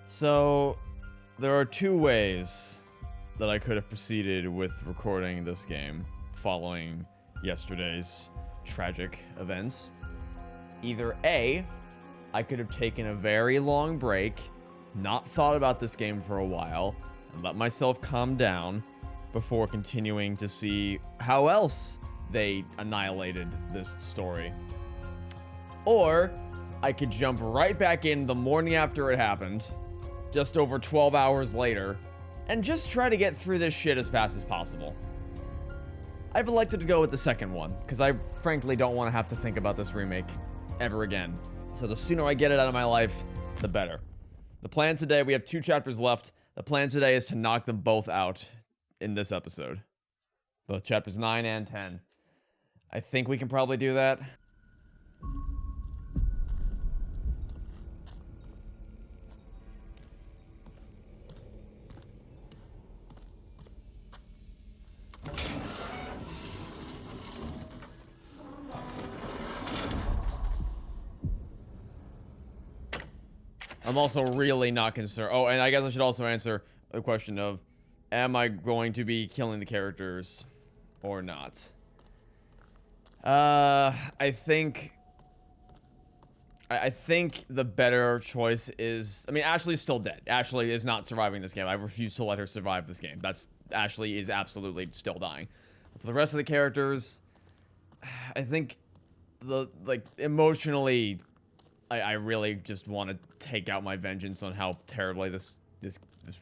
So, there are two ways that I could have proceeded with recording this game following yesterday's tragic events. Either A, I could have taken a very long break, not thought about this game for a while, and let myself calm down before continuing to see how else they annihilated this story. Or, I could jump right back in the morning after it happened, just over 12 hours later, and just try to get through this shit as fast as possible. I've elected to go with the second one, because I frankly don't want to have to think about this remake ever again. So the sooner I get it out of my life, the better. The plan today, we have 2 chapters left. The plan today is to knock them both out in this episode. Both chapters 9 and 10. I think we can probably do that. I'm also really not concerned. Oh, and I guess I should also answer the question of, am I going to be killing the characters or not? I think the better choice is, I mean, Ashley's still dead. Ashley is not surviving this game. I refuse to let her survive this game. Ashley is absolutely still dying. But for the rest of the characters, I think emotionally, I really just want to take out my vengeance on how terribly this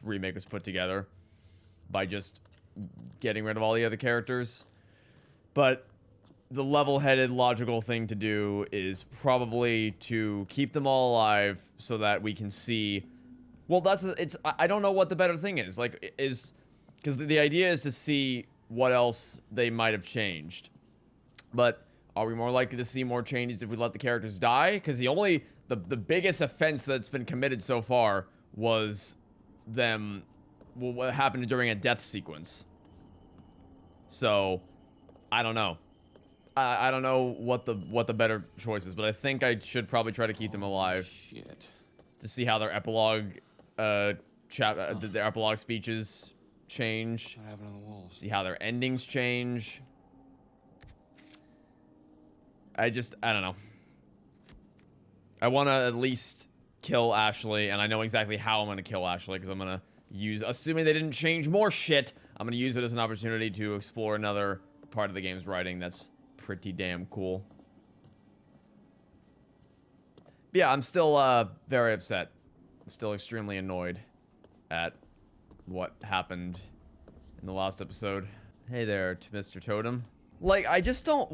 remake was put together by just getting rid of all the other characters. But the level-headed, logical thing to do is probably to keep them all alive so that we can see. Well, I don't know what the better thing is. Because the idea is to see what else they might have changed. But are we more likely to see more changes if we let the characters die? Because the biggest offense that's been committed so far was what happened during a death sequence. So, I don't know. I don't know what the better choice is, but I think I should probably try to keep them alive. Shit. To see how their epilogue, their epilogue speeches change. What happened on the walls? See how their endings change. I don't know. I want to at least kill Ashley, and I know exactly how I'm going to kill Ashley, because I'm going to assuming they didn't change more shit, I'm going to use it as an opportunity to explore another part of the game's writing that's pretty damn cool. But yeah, I'm still, very upset. I'm still extremely annoyed at what happened in the last episode. Hey there, Mr. Totem. Like, I just don't,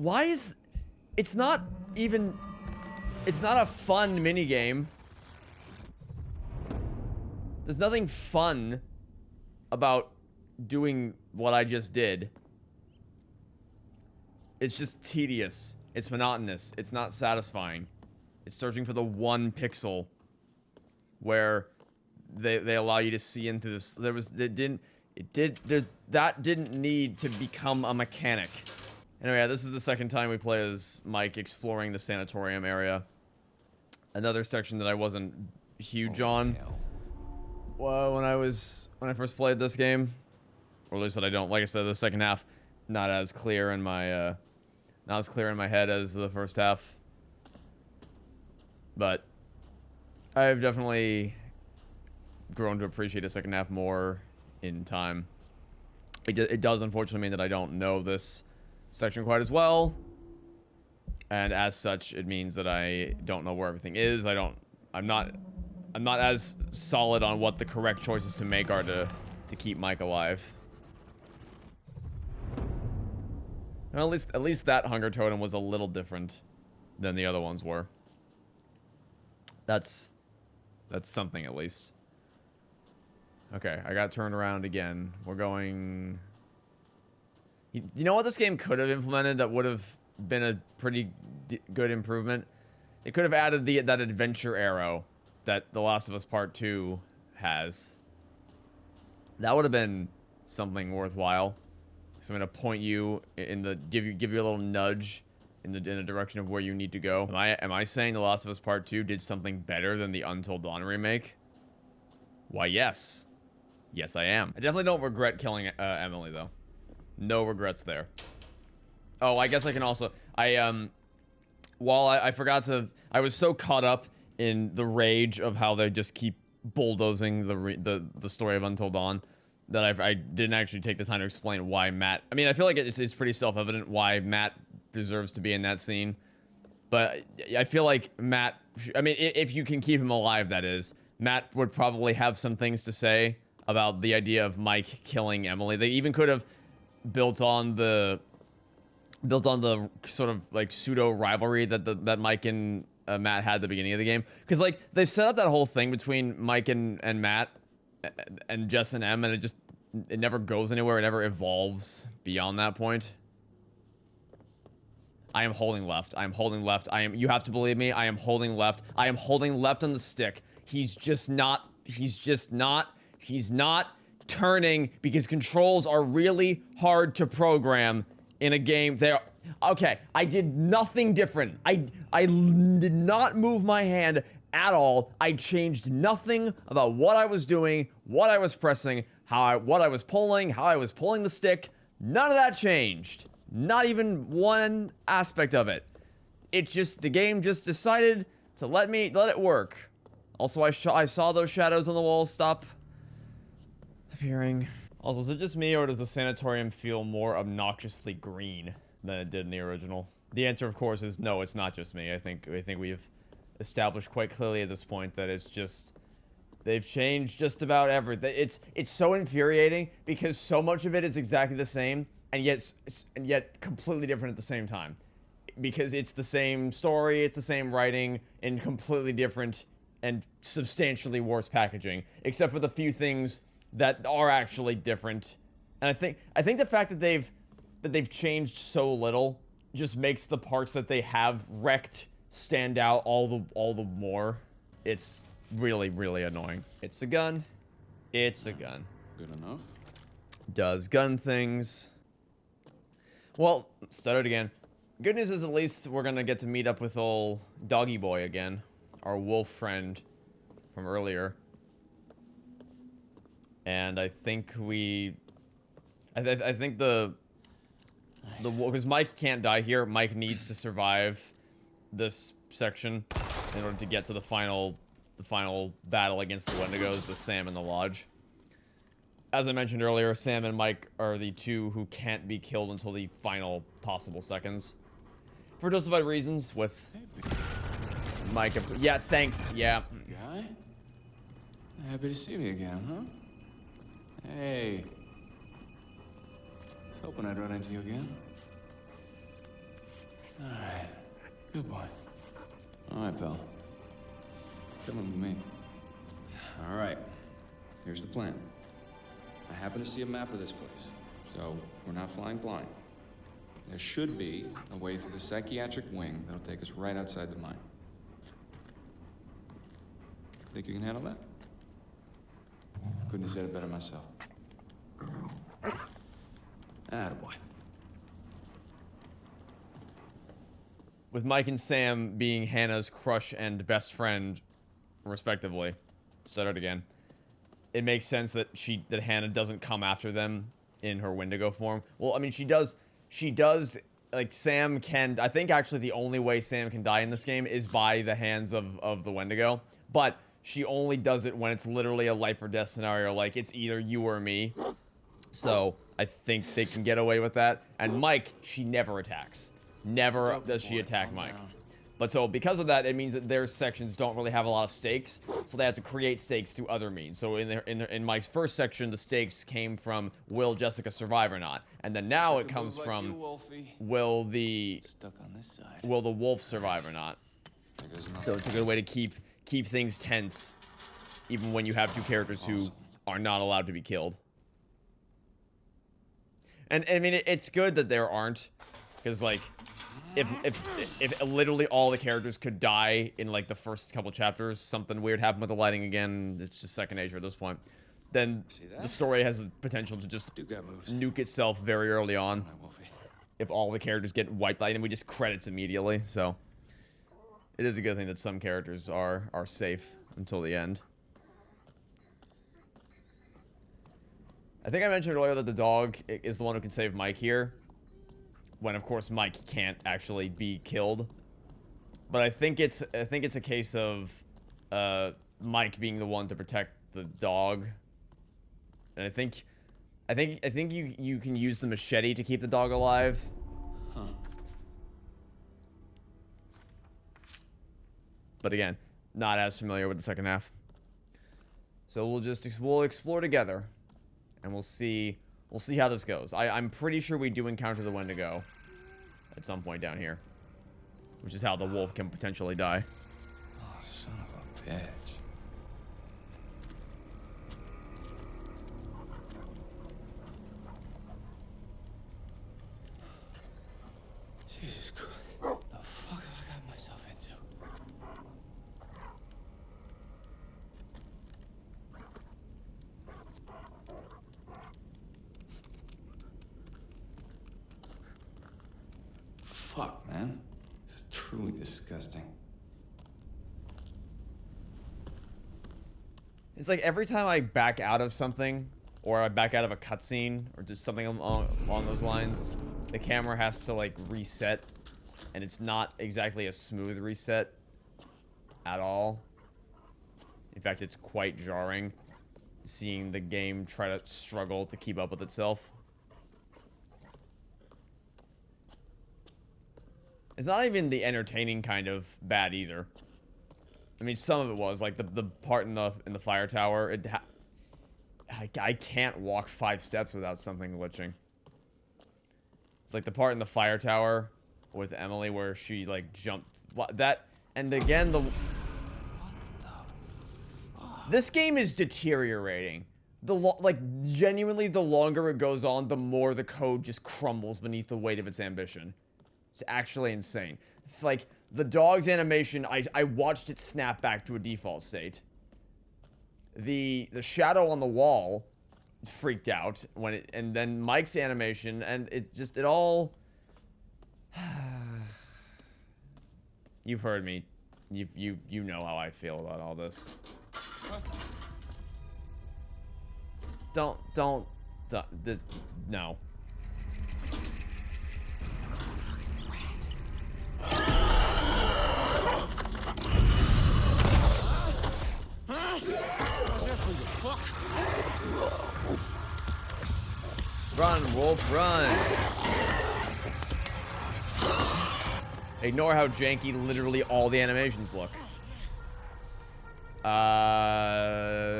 it's not a fun minigame. There's nothing fun about doing what I just did. It's just tedious. It's monotonous. It's not satisfying. It's searching for the one pixel where they allow you to see into this. That didn't need to become a mechanic. Anyway, yeah, this is the second time we play as Mike exploring the sanatorium area. Another section that I wasn't huge on. Well, when I first played this game, or at least that I don't. Like I said, the second half not as clear in my head as the first half. But I've definitely grown to appreciate the second half more in time. It does unfortunately mean that I don't know this section quite as well, and as such it means that I don't know where everything is. I'm not as solid on what the correct choices to make are to keep Mike alive. And at least that hunger totem was a little different than the other ones were. That's something at least. Okay, I got turned around again. We're going. You know what this game could have implemented that would have been a pretty good improvement? It could have added that adventure arrow that The Last of Us Part 2 has. That would have been something worthwhile. So I'm gonna point you in the give you a little nudge in the direction of where you need to go. Am I saying The Last of Us Part 2 did something better than the Until Dawn remake? Why, yes. Yes, I am. I definitely don't regret killing Emily, though. No regrets there. Oh, I guess I can also... While I forgot to... I was so caught up in the rage of how they just keep bulldozing the story of Until Dawn that I didn't actually take the time to explain why Matt... I mean, I feel like it's pretty self-evident why Matt deserves to be in that scene. But I feel like Matt... I mean, if you can keep him alive, that is. Matt would probably have some things to say about the idea of Mike killing Emily. They even could have built on the sort of like pseudo rivalry that Mike and Matt had at the beginning of the game, because like they set up that whole thing between Mike and Matt and Jess and Em, and it never goes anywhere. It never evolves beyond that point. I am holding left. I am holding left. You have to believe me. I am holding left. I am holding left on the stick. He's not turning because controls are really hard to program in a game. Okay, I did nothing different. I did not move my hand at all. I changed nothing about what I was doing, what I was pressing, what I was pulling, how I was pulling the stick. None of that changed. Not even one aspect of it. The game just decided to let it work. Also, I saw those shadows on the wall stop appearing. Also, is it just me, or does the sanatorium feel more obnoxiously green than it did in the original? The answer, of course, is no, it's not just me. I think we've established quite clearly at this point that it's just... They've changed just about everything. It's so infuriating because so much of it is exactly the same, and yet completely different at the same time. Because it's the same story, it's the same writing, and completely different and substantially worse packaging, except for the few things that are actually different. And I think the fact that they've changed so little just makes the parts that they have wrecked stand out all the more. It's really, really annoying. It's a gun. It's a gun. Good enough. Does gun things. Well, stuttered again. Good news is at least we're gonna get to meet up with old Doggy Boy again. Our wolf friend from earlier. And I think I think because Mike can't die here. Mike needs to survive this section in order to get to the final battle against the Wendigos with Sam in the lodge. As I mentioned earlier, Sam and Mike are the two who can't be killed until the final possible seconds. For justified reasons, with Mike. Yeah, thanks. Yeah. Guy? Happy to see me again, huh? Hey. Was hoping I'd run into you again. Alright. Good boy. Alright, pal. Come on with me. Alright. Here's the plan. I happen to see a map of this place, so we're not flying blind. There should be a way through the psychiatric wing that'll take us right outside the mine. Think you can handle that? Couldn't have said it better myself. Attaboy. With Mike and Sam being Hannah's crush and best friend, respectively. Stuttered again. It makes sense that Hannah doesn't come after them in her Wendigo form. Well, I mean, she does, like, Sam can, I think actually the only way Sam can die in this game is by the hands of the Wendigo, but she only does it when it's literally a life or death scenario, like, it's either you or me, so I think they can get away with that. And Mike, she never attacks. Never does she attack Mike. But so, because of that, it means that their sections don't really have a lot of stakes, so they have to create stakes through other means. So in Mike's first section, the stakes came from, will Jessica survive or not? And then now it comes from, will the wolf survive or not? So it's a good way to keep things tense, even when you have two characters who are not allowed to be killed. And I mean, it's good that there aren't, because like, if literally all the characters could die in like the first couple chapters, something weird happened with the lighting again, it's just second nature at this point, then the story has the potential to just nuke itself very early on if all the characters get wiped out and we just credits immediately. So it is a good thing that some characters are safe until the end. I think I mentioned earlier that the dog is the one who can save Mike here. When, of course, Mike can't actually be killed. But I think it's a case of Mike being the one to protect the dog. And I think you can use the machete to keep the dog alive. Huh. But again, not as familiar with the second half. So we'll explore together, and we'll see how this goes. I'm pretty sure we do encounter the Wendigo at some point down here, which is how the wolf can potentially die. Oh, son of a bitch. Jesus Christ. What the fuck have I got myself into? Fuck, man. This is truly disgusting. It's like every time I back out of something, or I back out of a cutscene, or just something along those lines, the camera has to like reset, and it's not exactly a smooth reset at all. In fact, it's quite jarring seeing the game try to struggle to keep up with itself. It's not even the entertaining kind of bad either. I mean, some of it was like the part in the fire tower. I can't walk 5 steps without something glitching. It's like the part in the fire tower with Emily where she like jumped that, and again this game is deteriorating. Like genuinely, the longer it goes on, the more the code just crumbles beneath the weight of its ambition. It's actually insane. It's like the dog's animation, I watched it snap back to a default state. The shadow on the wall freaked out when it, and then Mike's animation, and it all. You've heard me. You know how I feel about all this. Don't no. Run, wolf, run! Ignore how janky literally all the animations look.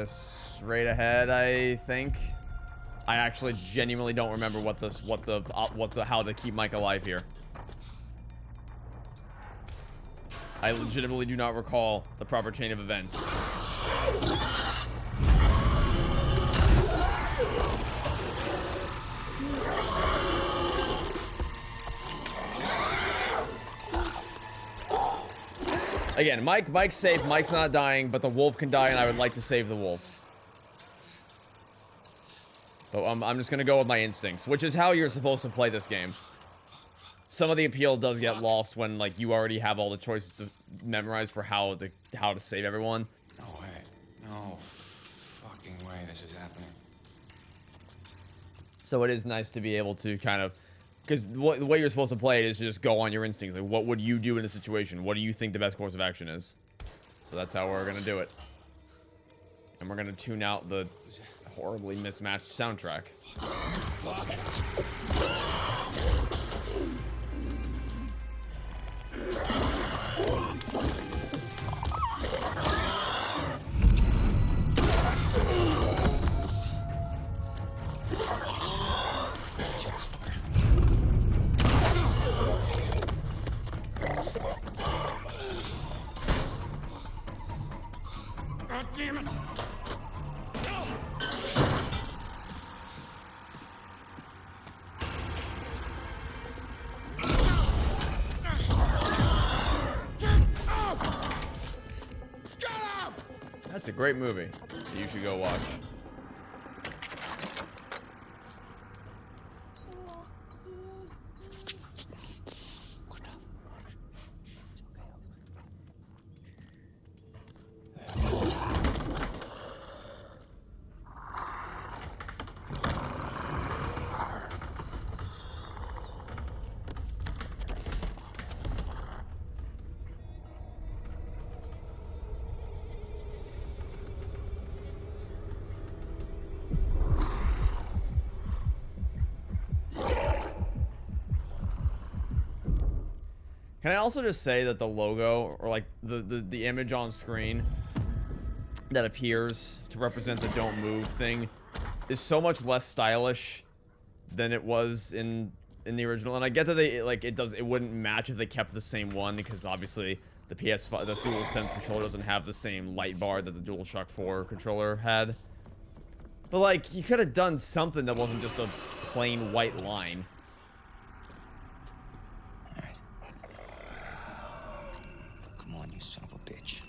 Straight ahead, I think. I actually genuinely don't remember how to keep Mike alive here. I legitimately do not recall the proper chain of events. Again, Mike's safe, Mike's not dying, but the wolf can die, and I would like to save the wolf. But I'm just gonna go with my instincts, which is how you're supposed to play this game. Some of the appeal does get lost when, like, you already have all the choices to memorize for how to save everyone. No way. No fucking way this is happening. So it is nice to be able to kind of... Because the way you're supposed to play it is to just go on your instincts. Like, what would you do in a situation? What do you think the best course of action is? So that's how we're gonna do it. And we're gonna tune out the horribly mismatched soundtrack. God damn it! That's a great movie. You should go watch. Can I also just say that the logo, or like the image on screen that appears to represent the don't move thing is so much less stylish than it was in the original. And I get that it wouldn't match if they kept the same one, because obviously the PS5, the DualSense controller doesn't have the same light bar that the DualShock 4 controller had. But like, you could have done something that wasn't just a plain white line. Come on, you son of a bitch.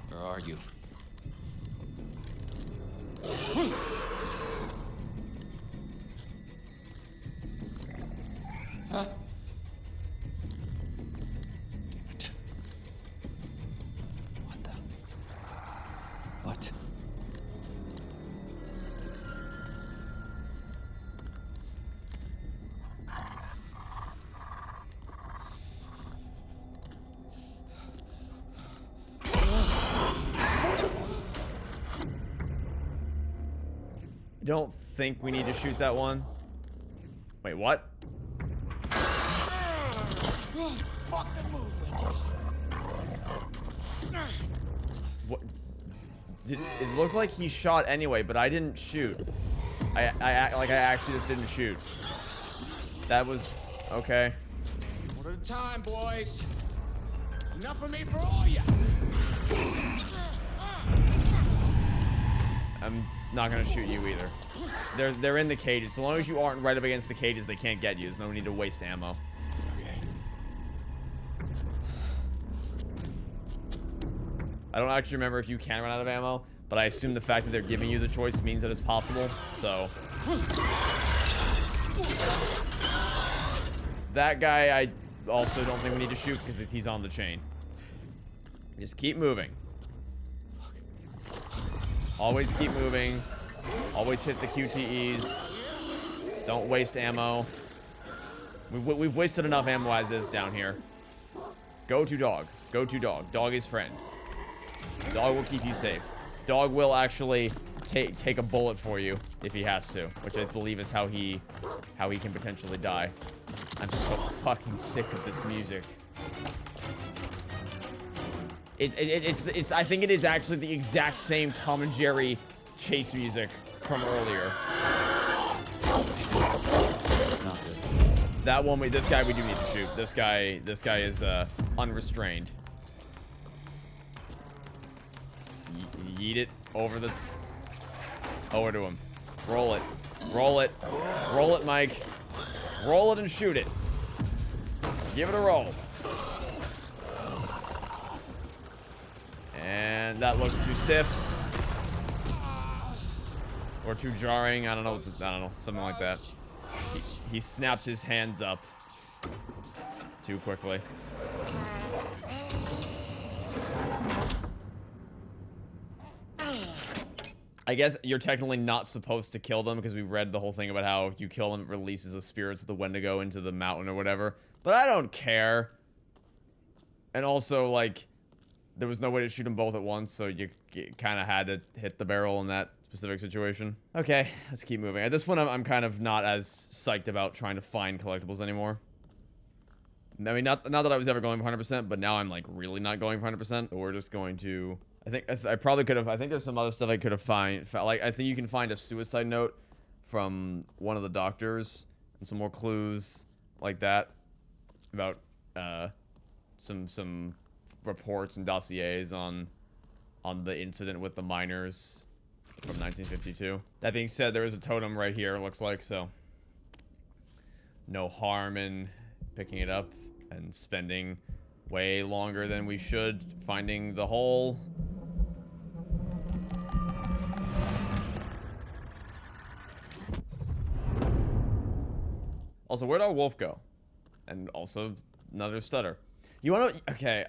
Where are you? Huh? Damn it. What the? What? Don't think we need to shoot that one. Wait, what? What? It looked like he shot anyway, but I didn't shoot. I actually just didn't shoot. That was okay. One at a time, boys. Enough of me for all ya. I'm not gonna shoot you either. They're in the cages. So long as you aren't right up against the cages, they can't get you. There's no need to waste ammo. I don't actually remember if you can run out of ammo, but I assume the fact that they're giving you the choice means that it's possible, so. That guy, I also don't think we need to shoot because he's on the chain. Just keep moving. Always keep moving. Always hit the QTEs. Don't waste ammo. We've wasted enough ammo as is down here. Go to dog. Go to dog. Dog is friend. Dog will keep you safe. Dog will actually take a bullet for you if he has to, which I believe is how he can potentially die. I'm so fucking sick of this music. It's I think it is actually the exact same Tom and Jerry chase music from earlier. Not good. That one, this guy we do need to shoot. This guy is unrestrained. Yeet it over to him. Roll it. Roll it. Roll it, Mike. Roll it and shoot it. Give it a roll. And that looks too stiff. Or too jarring. I don't know. Something like that. He snapped his hands up too quickly. I guess you're technically not supposed to kill them because we read the whole thing about how if you kill them, it releases the spirits of the Wendigo into the mountain or whatever. But I don't care. And also, like, there was no way to shoot them both at once, so you kind of had to hit the barrel in that specific situation. Okay, let's keep moving. At this point, I'm kind of not as psyched about trying to find collectibles anymore. I mean, not that I was ever going for 100%, but now I'm, like, really not going for 100%. We're just going to... I probably could have... I think there's some other stuff I could have like, I think you can find a suicide note from one of the doctors and some more clues like that about, some reports and dossiers on the incident with the miners from 1952. That being said, there is a totem right here, it looks like, so no harm in picking it up and spending way longer than we should finding the hole. Also, where'd our wolf go? And also, another stutter. You wanna... Okay.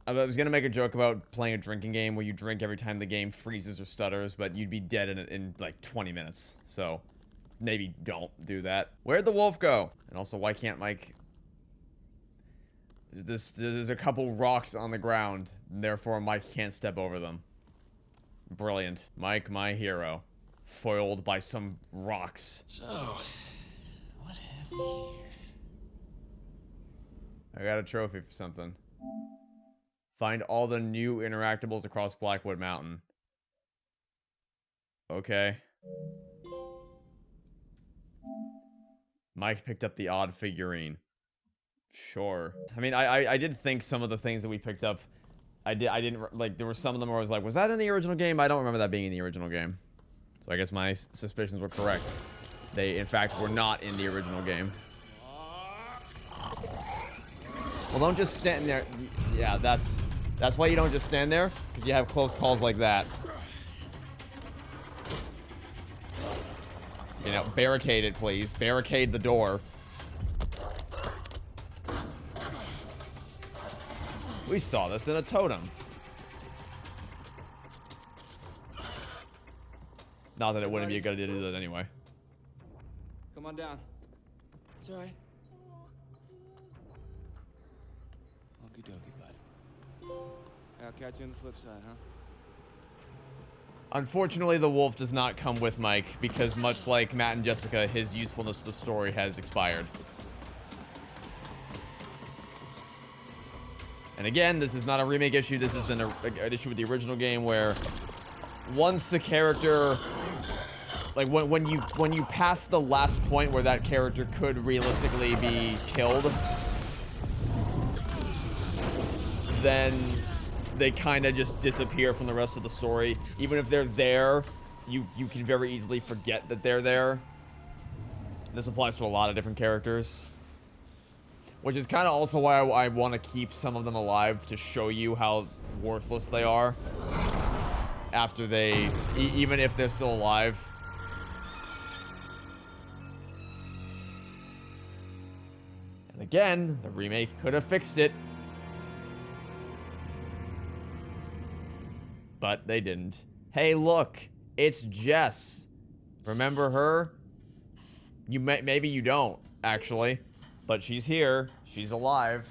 I was gonna make a joke about playing a drinking game where you drink every time the game freezes or stutters, but you'd be dead in like 20 minutes. So, maybe don't do that. Where'd the wolf go? And also, why can't Mike... There's a couple rocks on the ground, and therefore Mike can't step over them. Brilliant. Mike, my hero. foiled by some rocks. So, what have we here? I got a trophy for something. Find all the new interactables across Blackwood Mountain. Okay. Mike picked up the odd figurine. Sure. I mean, I did think some of the things that we picked up, I didn't, like, there were some of them where I was like, was that in the original game? I don't remember that being in the original game. So I guess my suspicions were correct. They, in fact, were not in the original game. Well, don't just stand there. Yeah, that's why you don't just stand there, because you have close calls like that. You know, barricade it, please. Barricade the door. We saw this in a totem. Not that it wouldn't be a good idea to do that anyway. Come on down. It's all right. Okie dokie, bud. I'll catch you on the flip side, huh? Unfortunately, the wolf does not come with Mike, because much like Matt and Jessica, his usefulness to the story has expired. And again, this is not a remake issue, this is an issue with the original game where once a character, like when you pass the last point where that character could realistically be killed, then they kind of just disappear from the rest of the story. Even if they're there, you can very easily forget that they're there. This applies to a lot of different characters. Which is kind of also why I want to keep some of them alive, to show you how worthless they are. After they, even if they're still alive. And again, the remake could have fixed it. But they didn't. Hey, look, it's Jess. Remember her? You maybe you don't, actually. But she's here. She's alive.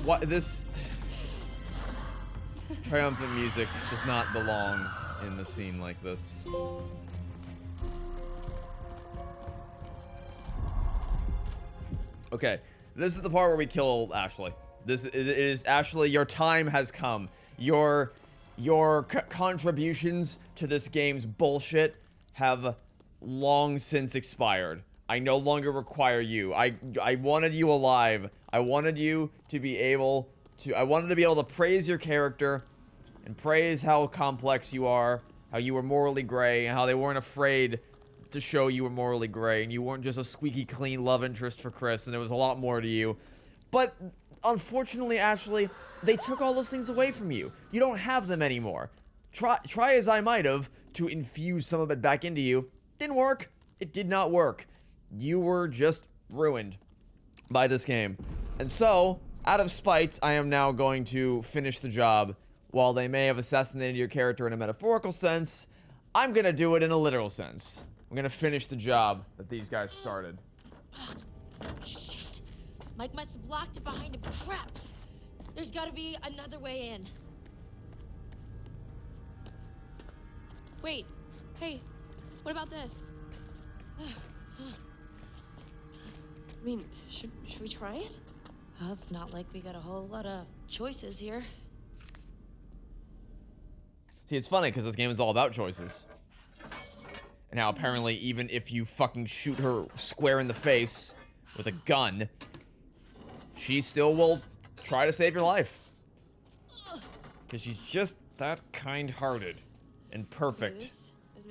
What this triumphant music does not belong in a scene like this. Okay, this is the part where we kill Ashley. This is Ashley, your time has come. Your contributions to this game's bullshit have long since expired. I no longer require you. I wanted you alive. I wanted you to be able to, I wanted to be able to praise your character and praise how complex you are, how you were morally gray, and how they weren't afraid to show you were morally gray, and you weren't just a squeaky clean love interest for Chris, and there was a lot more to you. But unfortunately, Ashley, they took all those things away from you. You don't have them anymore. Try as I might have to infuse some of it back into you. Didn't work. It did not work. You were just ruined by this game. And so, out of spite, I am now going to finish the job. While they may have assassinated your character in a metaphorical sense, I'm gonna do it in a literal sense. I'm gonna finish the job that these guys started. Shit. Mike must have locked it behind him. Crap. There's gotta be another way in. Wait. Hey, what about this? I mean, should we try it? Well, it's not like we got a whole lot of choices here. See, it's funny because this game is all about choices. And how apparently even if you fucking shoot her square in the face with a gun, she still will try to save your life. Because she's just that kind-hearted and perfect.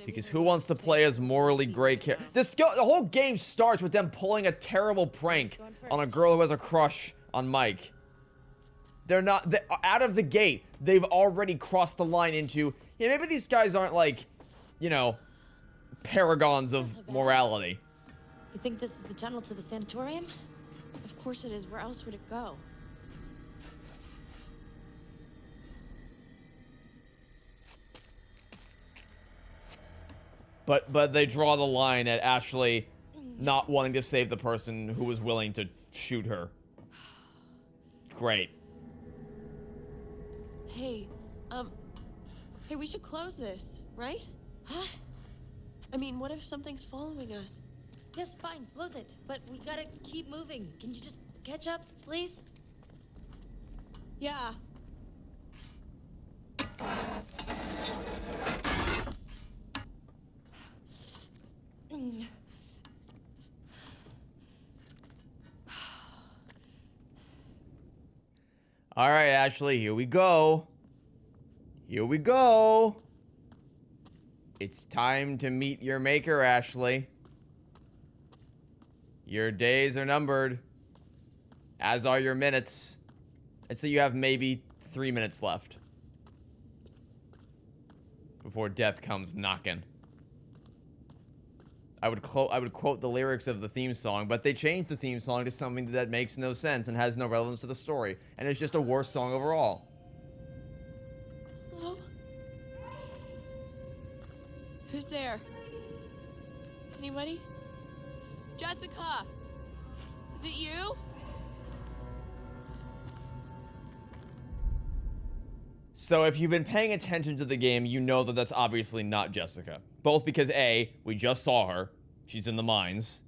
Because who wants to play as morally gray character? The whole game starts with them pulling a terrible prank on a girl who has a crush on Mike. They're not, out of the gate, they've already crossed the line into, yeah, maybe these guys aren't like, you know, paragons of morality. You think this is the tunnel to the sanatorium? Of course it is. Where else would it go? But they draw the line at Ashley not wanting to save the person who was willing to shoot her. Great. Hey, hey, we should close this, right? Huh? I mean, what if something's following us? Yes, fine, close it. But we gotta keep moving. Can you just catch up, please? Yeah. All right, Ashley, here we go. Here we go. It's time to meet your maker, Ashley. Your days are numbered, as are your minutes. And so you have maybe 3 minutes left before death comes knocking. I would quote the lyrics of the theme song, but they changed the theme song to something that makes no sense and has no relevance to the story, and it's just a worse song overall. Hello? Who's there? Anybody? Jessica! Is it you? So if you've been paying attention to the game, you know that that's obviously not Jessica. Both because A, we just saw her. She's in the mines.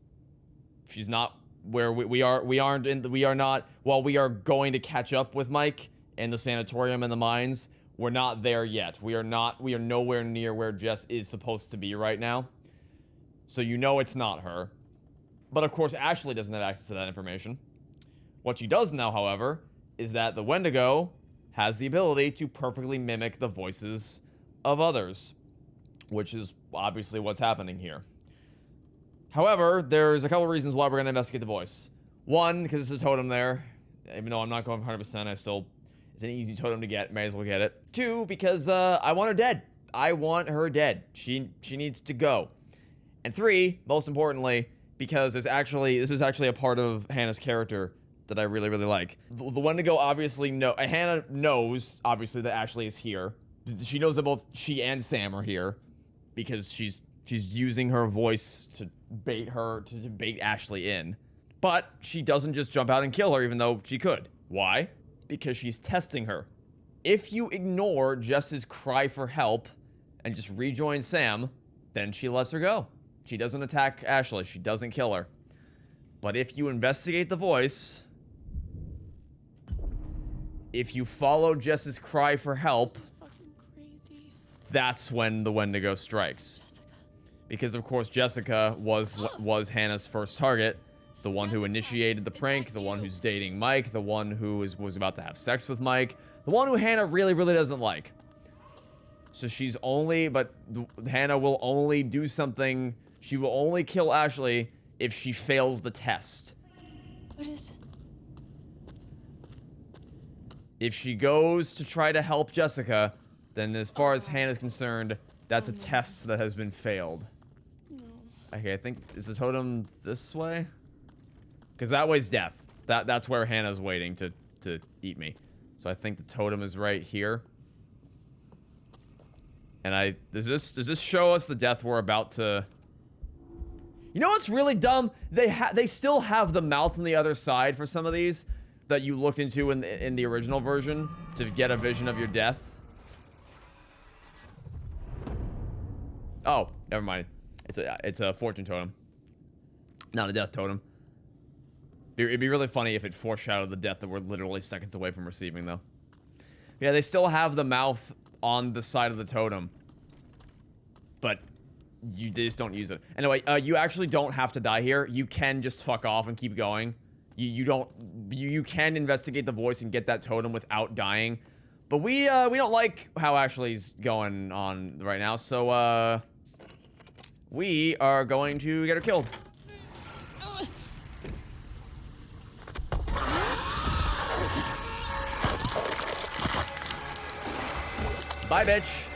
She's not where we are not, while we are going to catch up with Mike in the sanatorium and the mines, we're not there yet. We are nowhere near where Jess is supposed to be right now. So you know it's not her. But of course, Ashley doesn't have access to that information. What she does know, however, is that the Wendigo has the ability to perfectly mimic the voices of others, which is obviously what's happening here. However, there's a couple reasons why we're going to investigate the voice. One, because it's a totem there. Even though I'm not going 100%, it's an easy totem to get. May as well get it. Two, because I want her dead. I want her dead. She needs to go. And three, most importantly, because this is actually a part of Hannah's character that I really, really like. The Wendigo obviously Hannah knows, obviously, that Ashley is here. She knows that both she and Sam are here because she's using her voice to bait Ashley in. But she doesn't just jump out and kill her, even though she could. Why? Because she's testing her. If you ignore Jess's cry for help and just rejoin Sam, then she lets her go. She doesn't attack Ashley. She doesn't kill her. But if you investigate the voice, if you follow Jess's cry for help, Fucking crazy. that's when the Wendigo strikes. Jessica. Because of course Jessica was Hannah's first target, the one who initiated the prank, the one who's dating Mike, the one who was about to have sex with Mike, the one who Hannah really, really doesn't like. So Hannah will only do something, she will only kill Ashley if she fails the test. What is... If she goes to try to help Jessica, then as far as Hannah's concerned, that's a test that has been failed. No. Okay, I think, is the totem this way? Because that way's death. That's where Hannah's waiting to eat me. So I think the totem is right here. And does this show us the death we're about to... You know what's really dumb? They still have the mouth on the other side for some of these that you looked into in the original version to get a vision of your death. Oh, never mind. It's a fortune totem, not a death totem. It'd be really funny if it foreshadowed the death that we're literally seconds away from receiving, though. Yeah, they still have the mouth on the side of the totem, but they just don't use it. Anyway, you actually don't have to die here. You can just fuck off and keep going. You can investigate the voice and get that totem without dying. But we don't like how Ashley's going on right now, so we are going to get her killed. Bye, bitch.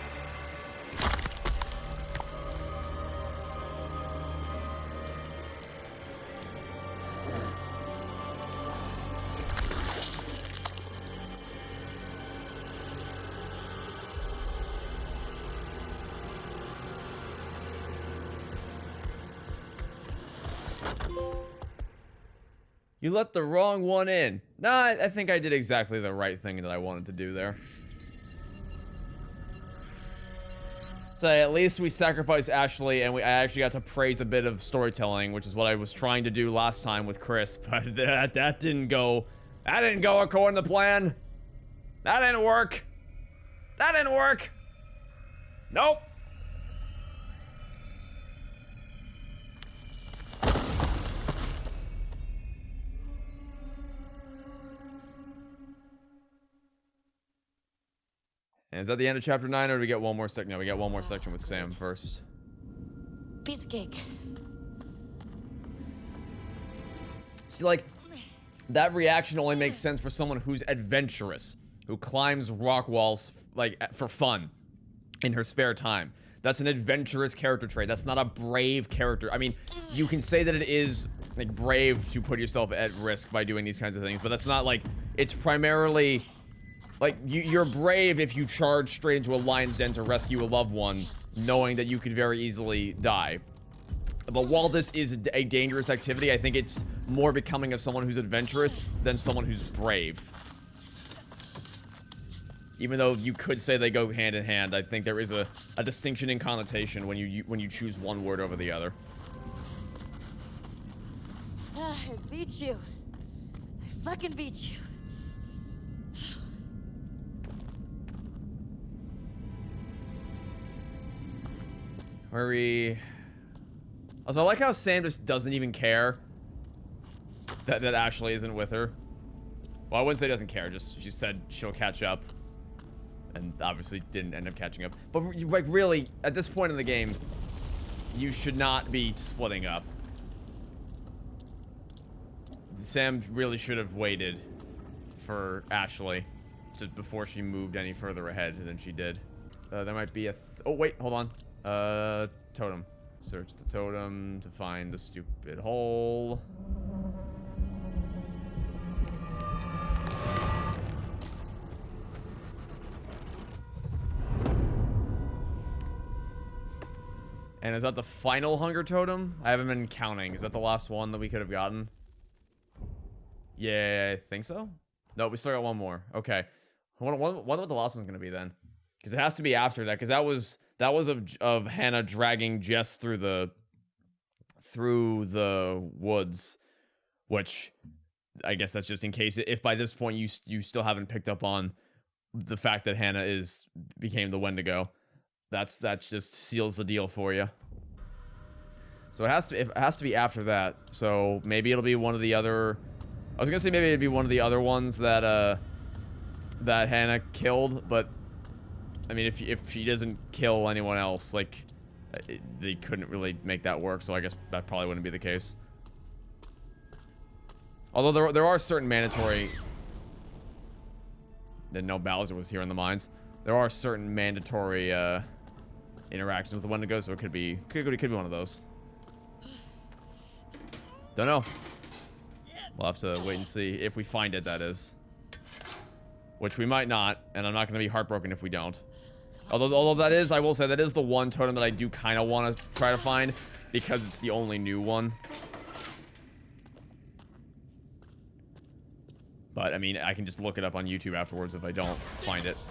You let the wrong one in. Nah, I think I did exactly the right thing that I wanted to do there. So at least we sacrificed Ashley, and I actually got to praise a bit of storytelling, which is what I was trying to do last time with Chris, but that didn't go according to plan. That didn't work. That didn't work. Nope. And is that the end of chapter 9, or do we get one more section? No, we get one more section with Sam first. Piece of cake. See, like, that reaction only makes sense for someone who's adventurous, who climbs rock walls, like, for fun, in her spare time. That's an adventurous character trait. That's not a brave character. I mean, you can say that it is, like, brave to put yourself at risk by doing these kinds of things, but that's not, like, it's primarily... Like, you're brave if you charge straight into a lion's den to rescue a loved one, knowing that you could very easily die. But while this is a dangerous activity, I think it's more becoming of someone who's adventurous than someone who's brave. Even though you could say they go hand in hand, I think there is a distinction in connotation when you choose one word over the other. I beat you. I fucking beat you. Hurry. Also, I like how Sam just doesn't even care that Ashley isn't with her. Well, I wouldn't say doesn't care, just she said she'll catch up. And obviously didn't end up catching up. But, like, really, at this point in the game, you should not be splitting up. Sam really should have waited for Ashley before she moved any further ahead than she did. There might be a oh, wait, hold on. Totem. Search the totem to find the stupid hole. And is that the final hunger totem? I haven't been counting. Is that the last one that we could have gotten? Yeah, I think so. No, we still got one more. Okay. I wonder what the last one's gonna be then. Because it has to be after that, because that was of Hannah dragging Jess through the woods, which I guess that's just in case if by this point you still haven't picked up on the fact that Hannah became the Wendigo. That's just seals the deal for you. So it has to be after that. So maybe it'll be one of the other. I was gonna say maybe it'd be one of the other ones that that Hannah killed, but I mean if she doesn't kill anyone else, like they couldn't really make that work. So I guess that probably wouldn't be the case. Although there are certain mandatory. Didn't know Bowser was here in the mines. There are certain mandatory interactions with the Wendigo, so it could be one of those. Don't know. We'll have to wait and see if we find it, that is. Which we might not, and I'm not going to be heartbroken if we don't. Although that is, I will say, that is the one totem that I do kind of want to try to find, because it's the only new one. But, I mean, I can just look it up on YouTube afterwards if I don't find it.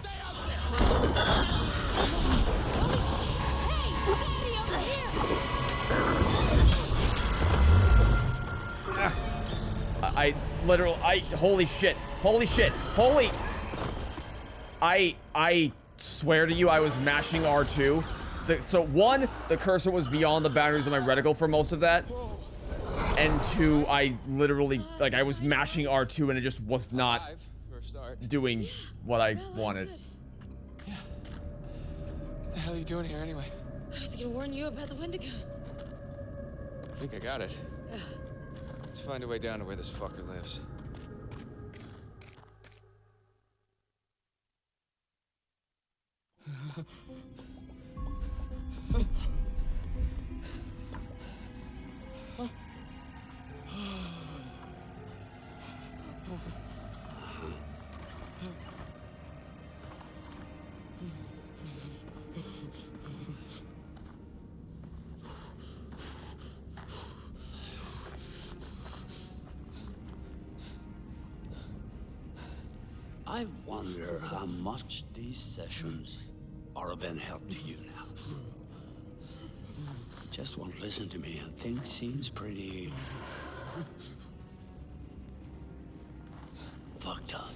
Holy shit. I swear to you, I was mashing R2. So one, the cursor was beyond the boundaries of my reticle for most of that. And two, I literally, like, I was mashing R2 and it just was not doing what I wanted. Yeah. What the hell are you doing here anyway? I was gonna warn you about the Wendigos. I think I got it. Let's find a way down to where this fucker lives. I wonder how much these sessions are of any help to you now. Just won't listen to me, and things seems pretty fucked up.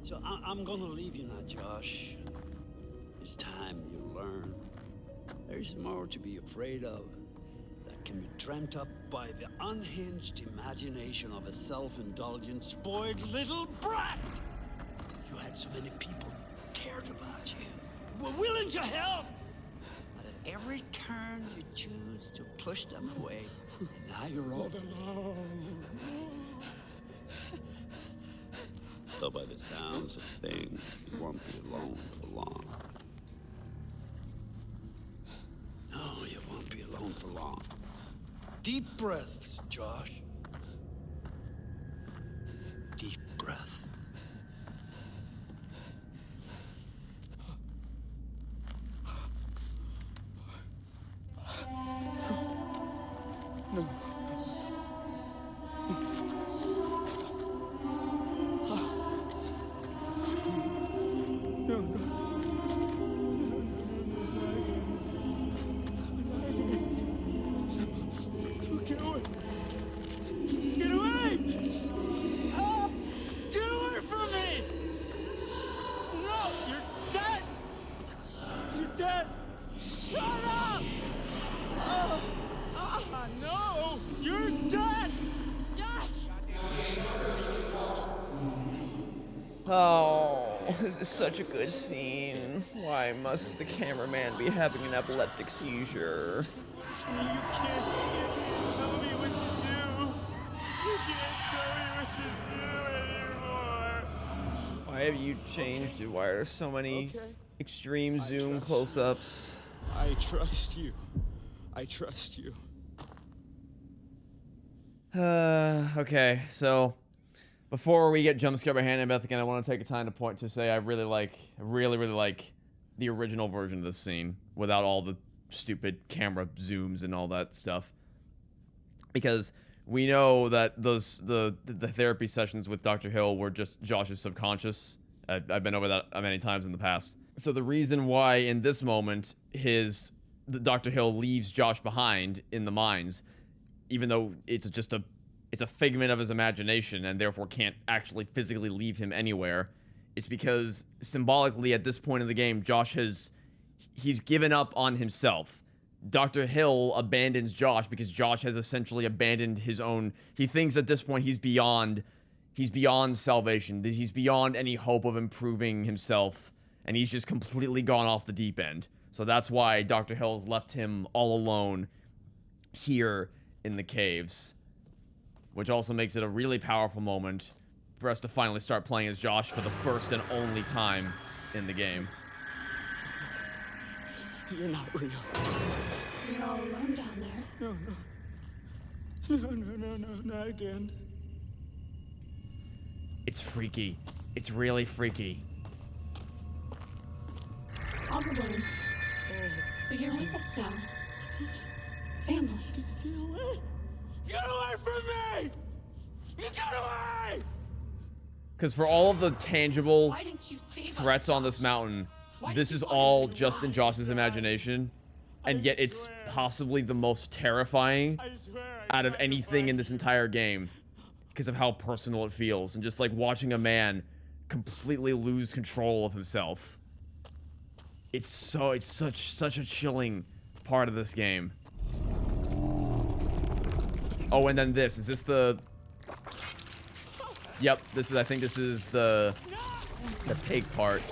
So I'm gonna leave you now, Josh. It's time you learn. There's more to be afraid of that can be dreamt up by the unhinged imagination of a self-indulgent, spoiled little brat. You had so many people who cared about you, who were willing to help. But at every turn, you choose to push them away. And now you're all alone. So by the sounds of things, you won't be alone for long. No, you won't be alone for long. Deep breaths, Josh. Deep breath. No. Get away! Get away! Ah! Get away from me! No! You're dead! You're dead! Shut up! No! You're dead! Josh! Oh, this is such a good scene. Why must the cameraman be having an epileptic seizure? You can't tell me what to do. You can't tell me what to do anymore. Why have you changed it? Why are there so many Okay. extreme zoom close-ups? I trust you. I trust you. Okay, so before we get jump scared by Hannah and Beth again, I want to take a time to say I really like the original version of this scene without all the stupid camera zooms and all that stuff. Because we know that the therapy sessions with Dr. Hill were just Josh's subconscious. I've been over that many times in the past. So the reason why in this moment Dr. Hill leaves Josh behind in the mines, even though it's a figment of his imagination and therefore can't actually physically leave him anywhere, it's because symbolically at this point in the game, he's given up on himself. Dr. Hill abandons Josh because Josh has essentially abandoned his own. He thinks at this point he's beyond salvation. He's beyond any hope of improving himself, and he's just completely gone off the deep end. So that's why Dr. Hill's left him all alone here in the caves, which also makes it a really powerful moment for us to finally start playing as Josh for the first and only time in the game. You're not real. You're all alone down there. No, not again. It's freaky. It's really freaky. All alone. But you're with us now. Family. Get away! Get away from me! Get away! Because for all of the tangible Why didn't you save us? threats on this mountain, Why this did is you want us all to just in run? Josh's imagination, and yet it's swear. possibly the most terrifying I swear I out of tried to anything find in this entire game because of how personal it feels, and just like watching a man completely lose control of himself. It's such a chilling part of this game. Oh, and then this. Is this the... Yep, I think this is the pig part.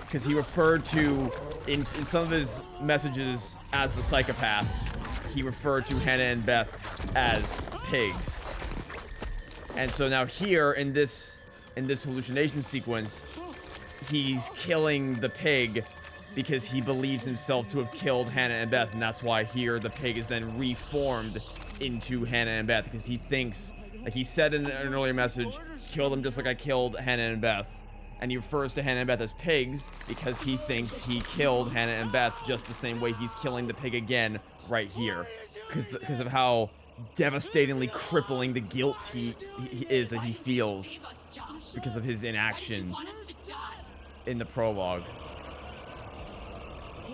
Because he referred to, in some of his messages as the psychopath, he referred to Hannah and Beth as pigs. And so now here, in this hallucination sequence, he's killing the pig because he believes himself to have killed Hannah and Beth, and that's why here the pig is then reformed into Hannah and Beth, because he thinks, like he said in an earlier message, kill them just like I killed Hannah and Beth. And he refers to Hannah and Beth as pigs because he thinks he killed Hannah and Beth just the same way he's killing the pig again right here. Because of how devastatingly crippling the guilt he feels because of his inaction in the prologue.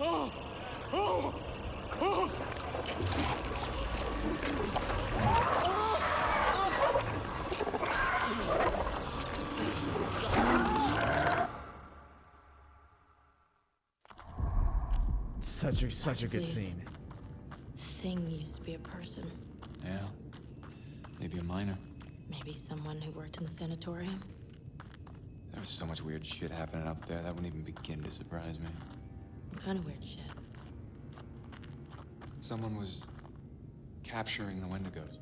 Oh! Oh! Oh! Such a good scene. Thing used to be a person. Yeah. Maybe a minor. Maybe someone who worked in the sanatorium. There was so much weird shit happening up there that wouldn't even begin to surprise me. What kind of weird shit? Someone was capturing the Wendigos.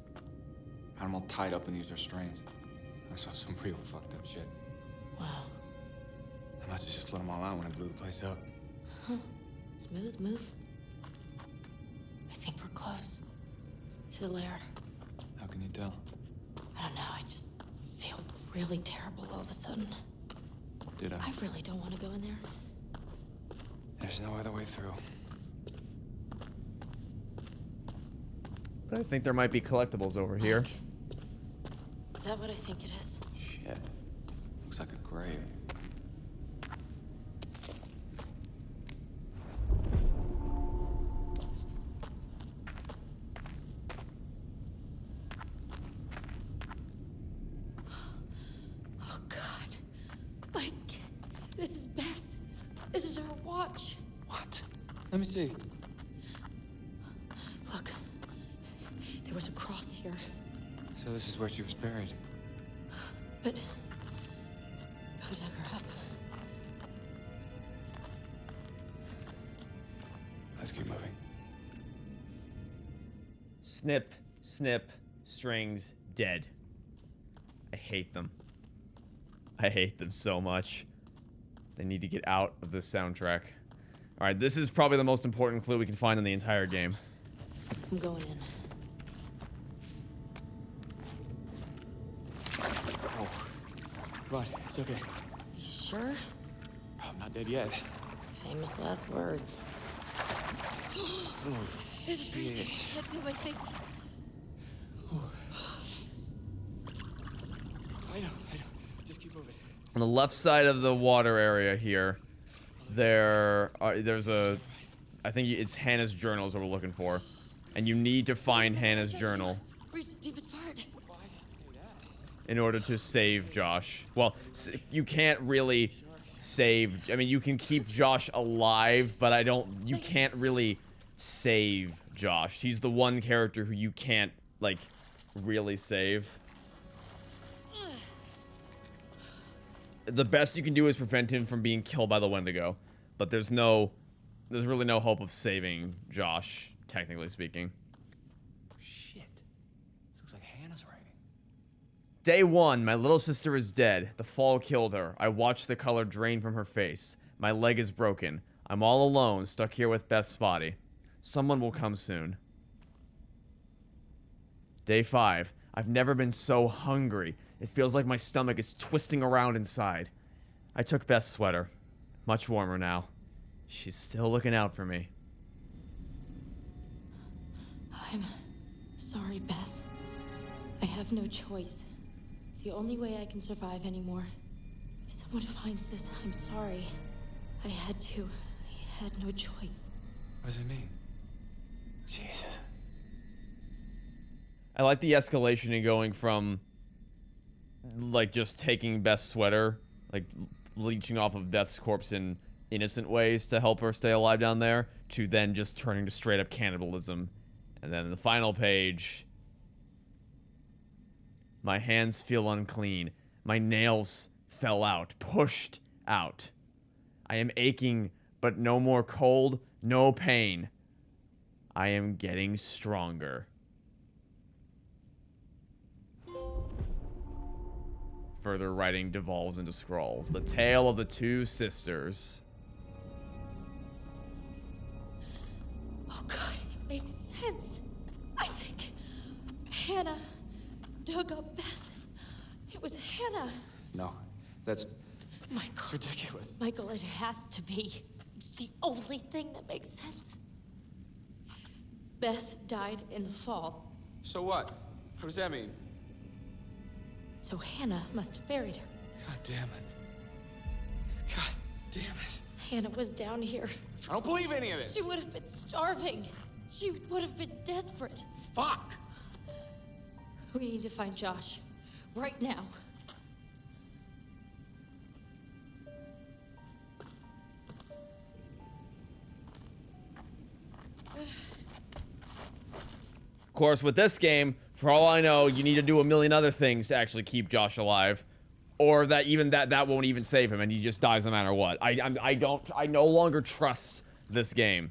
Had them all tied up in these restraints. I saw some real fucked up shit. Wow. I must have just let them all out when I blew the place up. Huh. Smooth move. I think we're close to the lair. How can you tell? I don't know, I just feel really terrible all of a sudden. Did I? I really don't want to go in there. There's no other way through. But I think there might be collectibles over here. Mike, is that what I think it is? Shit. Looks like a grave. Oh God, Mike, this is Beth. This is her watch. What? Let me see. Look, there was a cross here, So this is where she was buried. but who dug her up? Let's keep moving. Snip, snip, strings, dead. I hate them. I hate them so much. They need to get out of this soundtrack. Alright, this is probably the most important clue we can find in the entire game. I'm going in. Oh. Right, it's okay. You sure? Oh, I'm not dead yet. Famous last words. Oh, It's freezing. I feel my fingers. I know. Just keep moving. On the left side of the water area here, there's a, I think it's Hannah's journal is what we're looking for. And you need to find Hannah's journal Reach the deepest part. in order to save Josh. Well, you can't really save, I mean, you can keep Josh alive, but you can't really save Josh. He's the one character who you can't, like, really save. The best you can do is prevent him from being killed by the Wendigo. But there's really no hope of saving Josh, technically speaking. Shit. This looks like Hannah's writing. Day 1, my little sister is dead. The fall killed her. I watched the color drain from her face. My leg is broken. I'm all alone, stuck here with Beth's body. Someone will come soon. Day 5, I've never been so hungry. It feels like my stomach is twisting around inside. I took Beth's sweater. Much warmer now. She's still looking out for me. I'm sorry, Beth. I have no choice. It's the only way I can survive anymore. If someone finds this, I'm sorry. I had to. I had no choice. What does it mean? Jesus. I like the escalation in going from, like, just taking Beth's sweater, like, leeching off of Beth's corpse in innocent ways to help her stay alive down there, to then just turning to straight up cannibalism. And then the final page, my hands feel unclean. My nails fell out, pushed out. I am aching, but no more cold, no pain. I am getting stronger. Further writing devolves into scrawls. The tale of the two sisters. Oh God, it makes sense. I think Hannah dug up Beth. It was Hannah. No, that's Michael. ridiculous. Michael, it has to be. It's the only thing that makes sense. Beth died in the fall. So what? What does that mean? So Hannah must have buried her. God damn it. God damn it. Hannah was down here. I don't believe any of this. She would have been starving. She would have been desperate. Fuck. We need to find Josh. Right now. Of course, with this game, for all I know, you need to do a million other things to actually keep Josh alive. Or that even that won't even save him and he just dies no matter what. I no longer trust this game.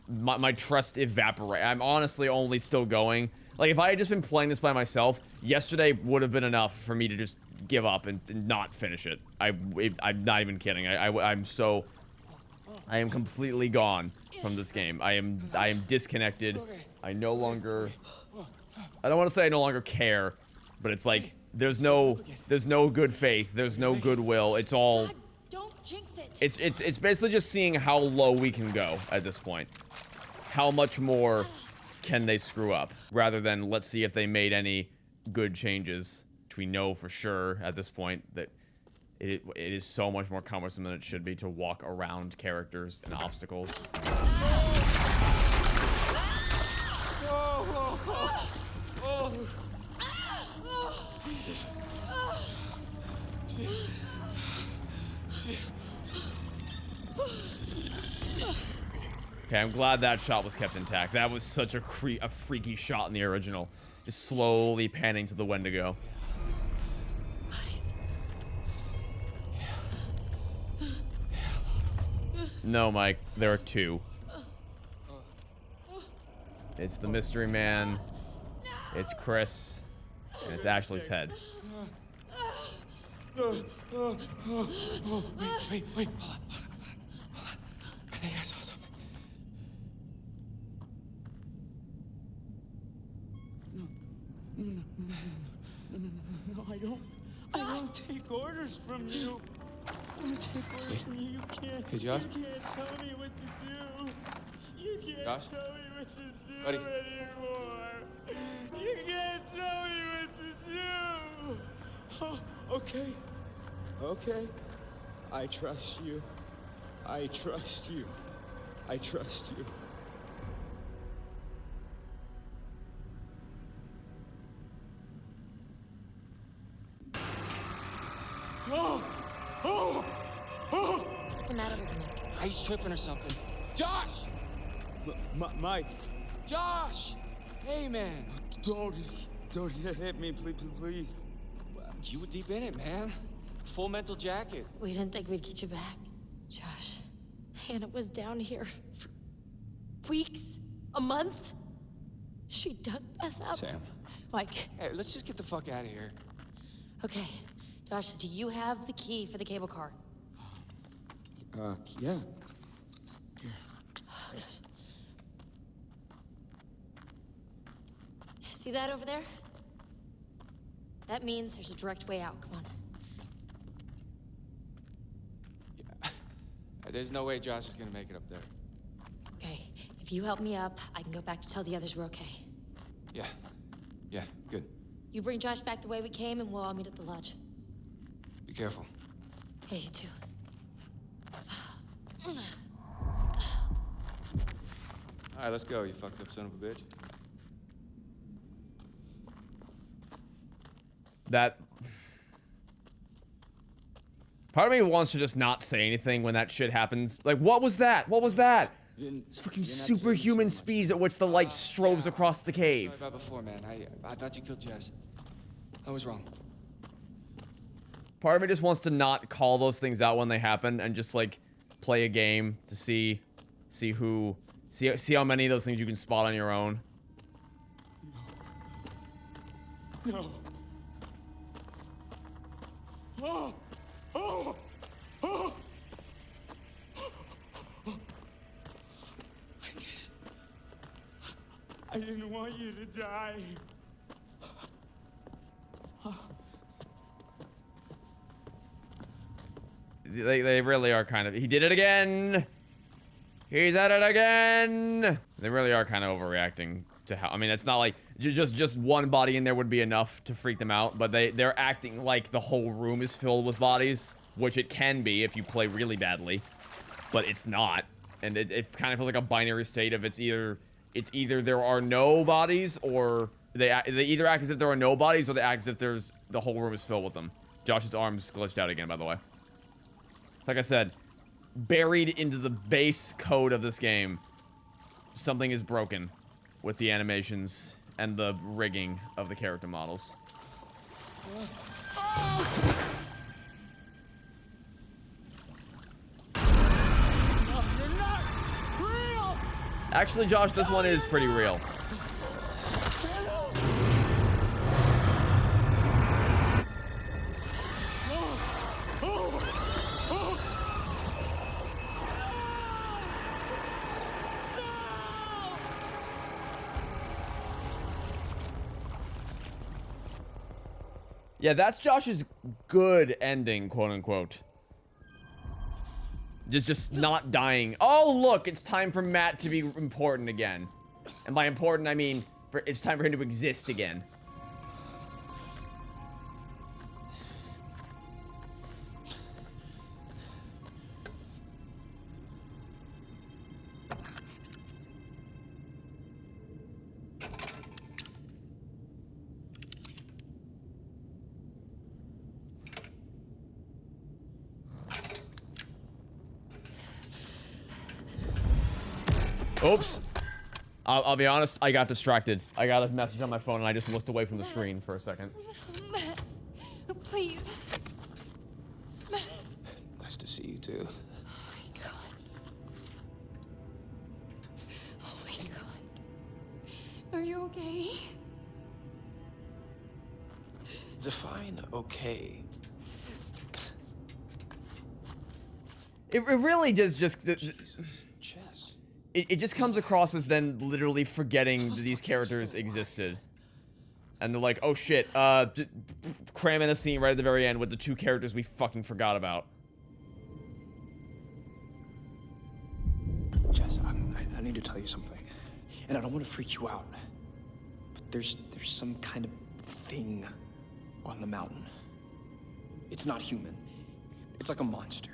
My trust evaporate. I'm honestly only still going. Like, if I had just been playing this by myself, yesterday would have been enough for me to just give up and not finish it. I'm not even kidding. I am completely gone from this game. I am disconnected. I no longer, I don't want to say I no longer care, but it's like, there's no good faith, there's no goodwill, it's all, God, don't jinx it. it's basically just seeing how low we can go at this point. How much more can they screw up, rather than let's see if they made any good changes, which we know for sure at this point that it is so much more cumbersome than it should be to walk around characters and obstacles. Jesus. Okay, I'm glad that shot was kept intact. That was such a freaky shot in the original. Just slowly panning to the Wendigo. No, Mike, there are two. It's the mystery man, it's Chris, and it's Ashley's head. Wait, hold on. I think I saw something. No, I don't take orders from you. I don't take orders from you. You can't. Hey, Josh? You can't tell me what to do. You can't Josh? tell me what to do Buddy? anymore. You can't tell me what to do. Oh, okay. Okay. I trust you. I trust you. I trust you. Oh! Oh! Oh! What's the matter with me? He's tripping or something. Josh! Mike, Josh! Hey, man. don't hit me, please. You were deep in it, man. Full mental jacket. We didn't think we'd get you back. Josh, Hannah was down here for weeks, a month. She dug Beth up. Sam. Mike, Hey, let's just get the fuck out of here. okay. Josh, do you have the key for the cable car? Yeah. Oh, good. See that over there? That means there's a direct way out. Come on. There's no way Josh is gonna make it up there. Okay, if you help me up, I can go back to tell the others we're okay. Yeah. Yeah, good. You bring Josh back the way we came, and we'll all meet at the lodge. Be careful. Yeah, you too. All right, let's go, you fucked up son of a bitch. That... Part of me wants to just not say anything when that shit happens. Like, what was that? What was that? It's freaking superhuman speeds at which the light strobes across the cave. Sorry about before, man. I thought you killed Jess. I was wrong. Part of me just wants to not call those things out when they happen and just, like, play a game to see how many of those things you can spot on your own. No. Oh! Oh! Oh! I didn't want you to die. They really are kind of... He did it again! He's at it again! They really are kind of overreacting to how. I mean, it's not like just one body in there would be enough to freak them out, but they're acting like the whole room is filled with bodies, which it can be if you play really badly, but it's not. And it kind of feels like a binary state of it's either there are no bodies, or they either act as if there are no bodies, or they act as if the whole room is filled with them. Josh's arms glitched out again, by the way. It's like I said, buried into the base code of this game, something is broken with the animations and the rigging of the character models. Actually, Josh, this one is pretty real. Yeah, that's Josh's good ending, quote unquote. Just not dying. Oh, look, it's time for Matt to be important again. And by important, I mean, it's time for him to exist again. Oops. I'll be honest, I got distracted. I got a message on my phone and I just looked away from the screen for a second. Matt, please. Matt. Nice to see you too. Oh my god. Oh my god. Are you okay? Define okay. It really does just... Chess. It just comes across as then literally forgetting that these characters existed. And they're like, oh shit, cram in a scene right at the very end with the two characters we fucking forgot about. Jess, I need to tell you something. And I don't want to freak you out. But there's some kind of thing on the mountain. It's not human. It's like a monster.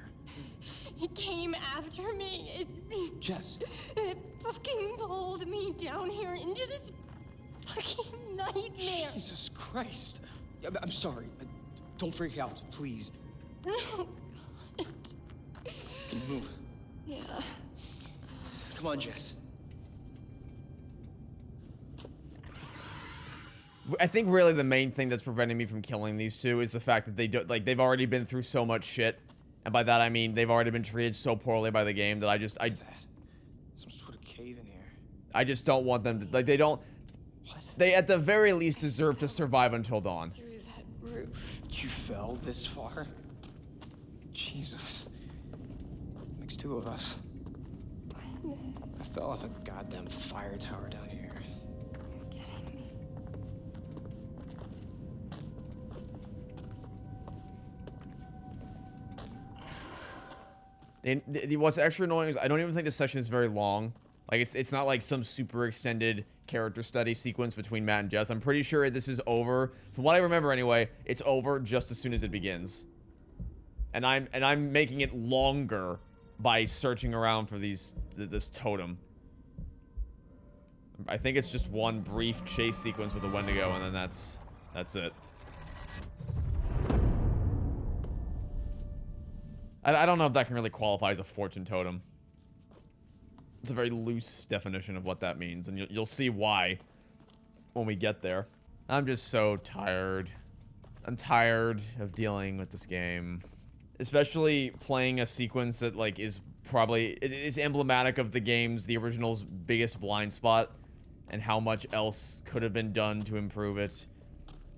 It came after me. Jess. It fucking pulled me down here into this fucking nightmare. Jesus Christ. I'm sorry. Don't freak out, please. No. God. Can you move? Yeah. Come on, Jess. I think really the main thing that's preventing me from killing these two is the fact that they've already been through so much shit. And by that I mean they've already been treated so poorly by the game that Some sort of cave in here. I just don't want them to, like, they don't... What? They at the very least deserve to survive until dawn. Through that roof. You fell this far? Jesus. Makes two of us. I fell off a goddamn fire tower down here. You're kidding me. What's extra annoying is I don't even think this session is very long. Like, it's not like some super extended character study sequence between Matt and Jess. I'm pretty sure this is over. From what I remember anyway, it's over just as soon as it begins. And I'm making it longer by searching around for this totem. I think it's just one brief chase sequence with a Wendigo, and then that's it. I don't know if that can really qualify as a fortune totem. It's a very loose definition of what that means, and you'll see why when we get there. I'm just so tired. I'm tired of dealing with this game. Especially playing a sequence that, like, is emblematic of the the original's biggest blind spot, and how much else could have been done to improve it.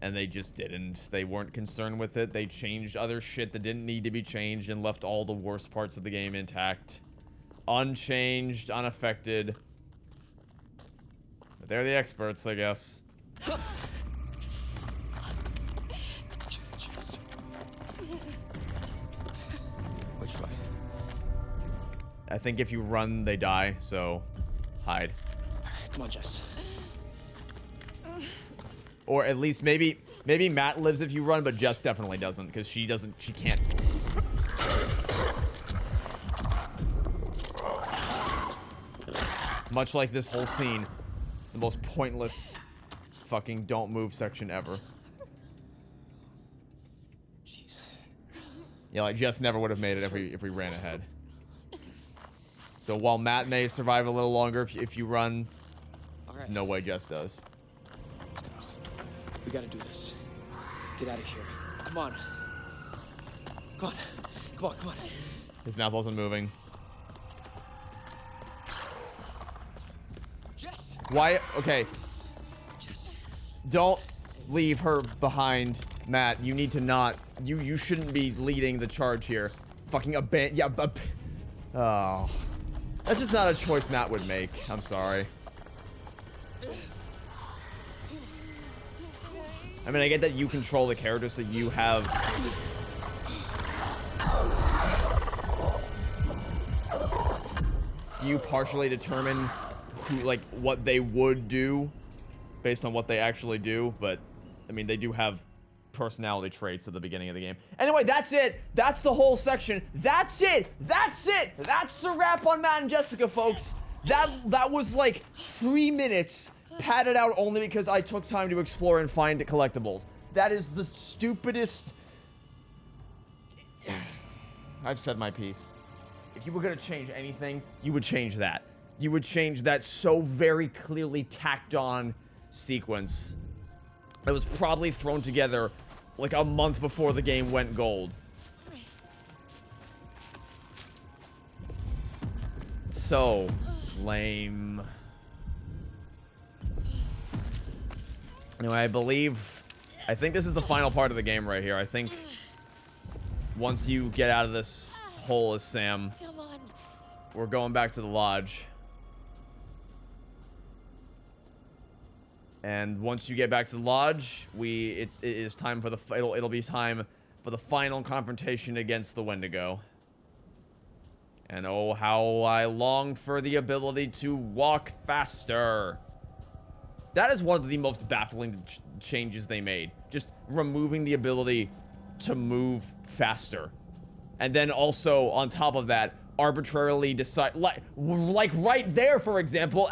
And they just didn't. They weren't concerned with it. They changed other shit that didn't need to be changed and left all the worst parts of the game intact. Unchanged, unaffected. But they're the experts, I guess. Jess. Which way? I think if you run, they die, so hide. Come on, Jess. Or at least maybe Matt lives if you run, but Jess definitely doesn't, because she can't. Much like this whole scene, the most pointless fucking don't move section ever. Jeez. Yeah, like Jess never would have made it if we ran ahead. So while Matt may survive a little longer if you run, there's no way Jess does. Let's go. We gotta do this. Get out of here. Come on. Come on. Come on, come on. His mouth wasn't moving. Jess! Why? Okay. Jess. Don't leave her behind, Matt. You need to not. You shouldn't be leading the charge here. Fucking yeah, oh. That's just not a choice Matt would make. I'm sorry. I mean, I get that you control the character, so you have... You partially determine who, like, what they would do based on what they actually do, but, I mean, they do have personality traits at the beginning of the game. Anyway, that's it. That's the whole section. That's it. That's it. That's the wrap on Matt and Jessica, folks. That was like 3 minutes padded out only because I took time to explore and find collectibles. That is the stupidest... I've said my piece. If you were gonna change anything, you would change that. You would change that so very clearly tacked on sequence that was probably thrown together like a month before the game went gold. So lame. Anyway, I think this is the final part of the game right here. I think once you get out of this hole as Sam, Come on. we're going back to the lodge. And once you get back to the lodge, it is time for it'll be time for the final confrontation against the Wendigo. And oh, how I long for the ability to walk faster. That is one of the most baffling changes they made. Just removing the ability to move faster. And then also, on top of that, arbitrarily decide, like right there, for example,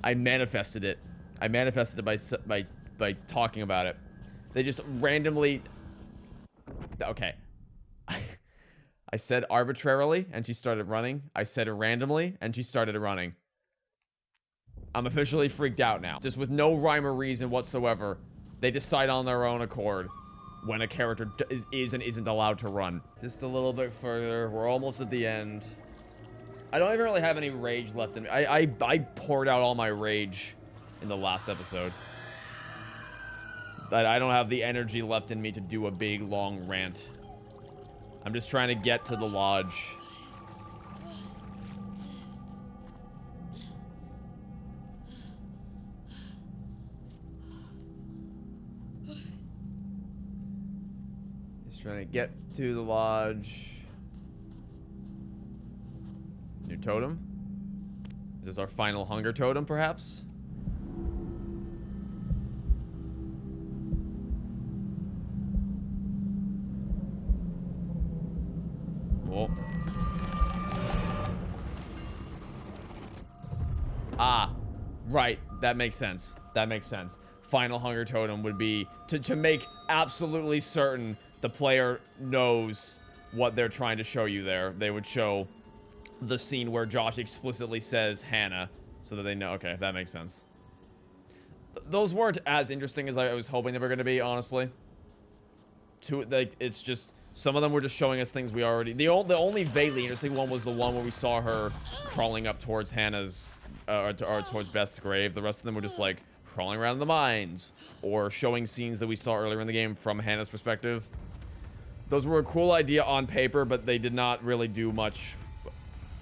I manifested it. I manifested it by talking about it. They just randomly... Okay. I said arbitrarily, and she started running. I said randomly, and she started running. I'm officially freaked out now. Just with no rhyme or reason whatsoever, they decide on their own accord when a character is and isn't allowed to run. Just a little bit further. We're almost at the end. I don't even really have any rage left in me. I poured out all my rage in the last episode. I don't have the energy left in me to do a big, long rant. I'm just trying to get to the lodge. Just trying to get to the lodge. New totem? Is this our final hunger totem, perhaps? Oh. Ah, right. That makes sense. That makes sense. Final hunger totem would be to make absolutely certain the player knows what they're trying to show you there. They would show the scene where Josh explicitly says Hannah so that they know. Okay, that makes sense. Those weren't as interesting as I was hoping they were going to be, honestly. It's just... Some of them were just showing us things we already... The only vaguely interesting one was the one where we saw her crawling up towards Hannah's... or towards Beth's grave. The rest of them were just, like, crawling around the mines. Or showing scenes that we saw earlier in the game from Hannah's perspective. Those were a cool idea on paper, but they did not really do much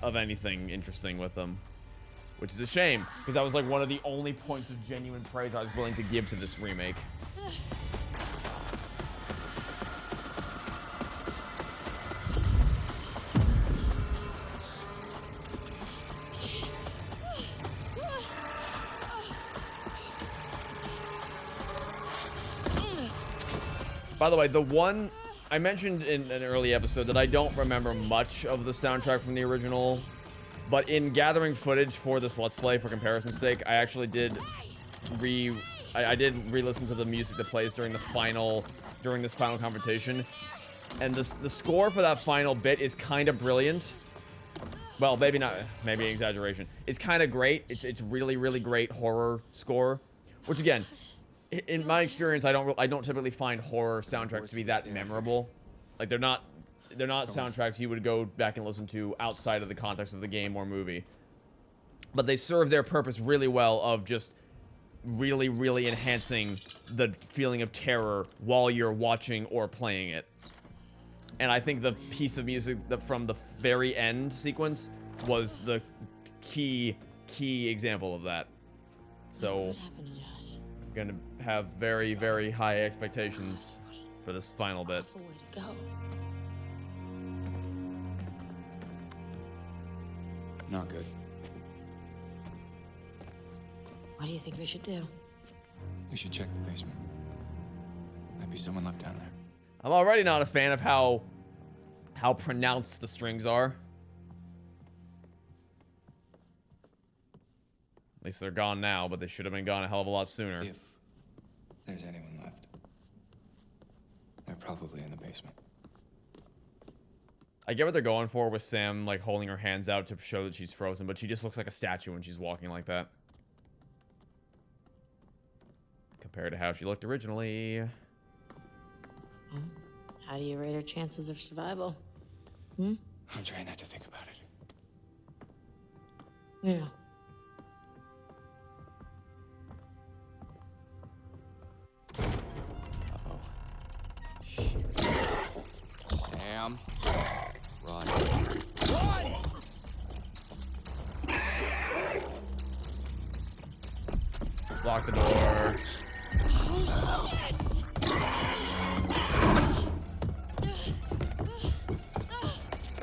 of anything interesting with them. Which is a shame, because that was, like, one of the only points of genuine praise I was willing to give to this remake. By the way, the one I mentioned in an early episode that I don't remember much of the soundtrack from the original, but in gathering footage for this Let's Play for comparison's sake, I actually did I did re-listen to the music that plays during this final confrontation, and the score for that final bit is kind of brilliant. Well, maybe not, maybe exaggeration. It's kind of great. It's really, really great horror score, which again, in my experience, I don't typically find horror soundtracks to be that memorable. Like they're not soundtracks you would go back and listen to outside of the context of the game or movie. But they serve their purpose really well of just really, really enhancing the feeling of terror while you're watching or playing it. And I think the piece of music from the very end sequence was the key example of that. So, What happened to Josh? I'm gonna have very, very high expectations for this final bit. Awful way to go. Not good. What do you think we should do? We should check the basement. Might be someone left down there. I'm already not a fan of how pronounced the strings are. At least they're gone now, but they should have been gone a hell of a lot sooner. If there's anyone left, they're probably in the basement. I get what they're going for with Sam, like, holding her hands out to show that she's frozen, but she just looks like a statue when she's walking like that. Compared to how she looked originally. How do you rate our chances of survival? I'm trying not to think about it. Yeah. Uh-oh. Shit. Sam. Run. Run! Lock the door.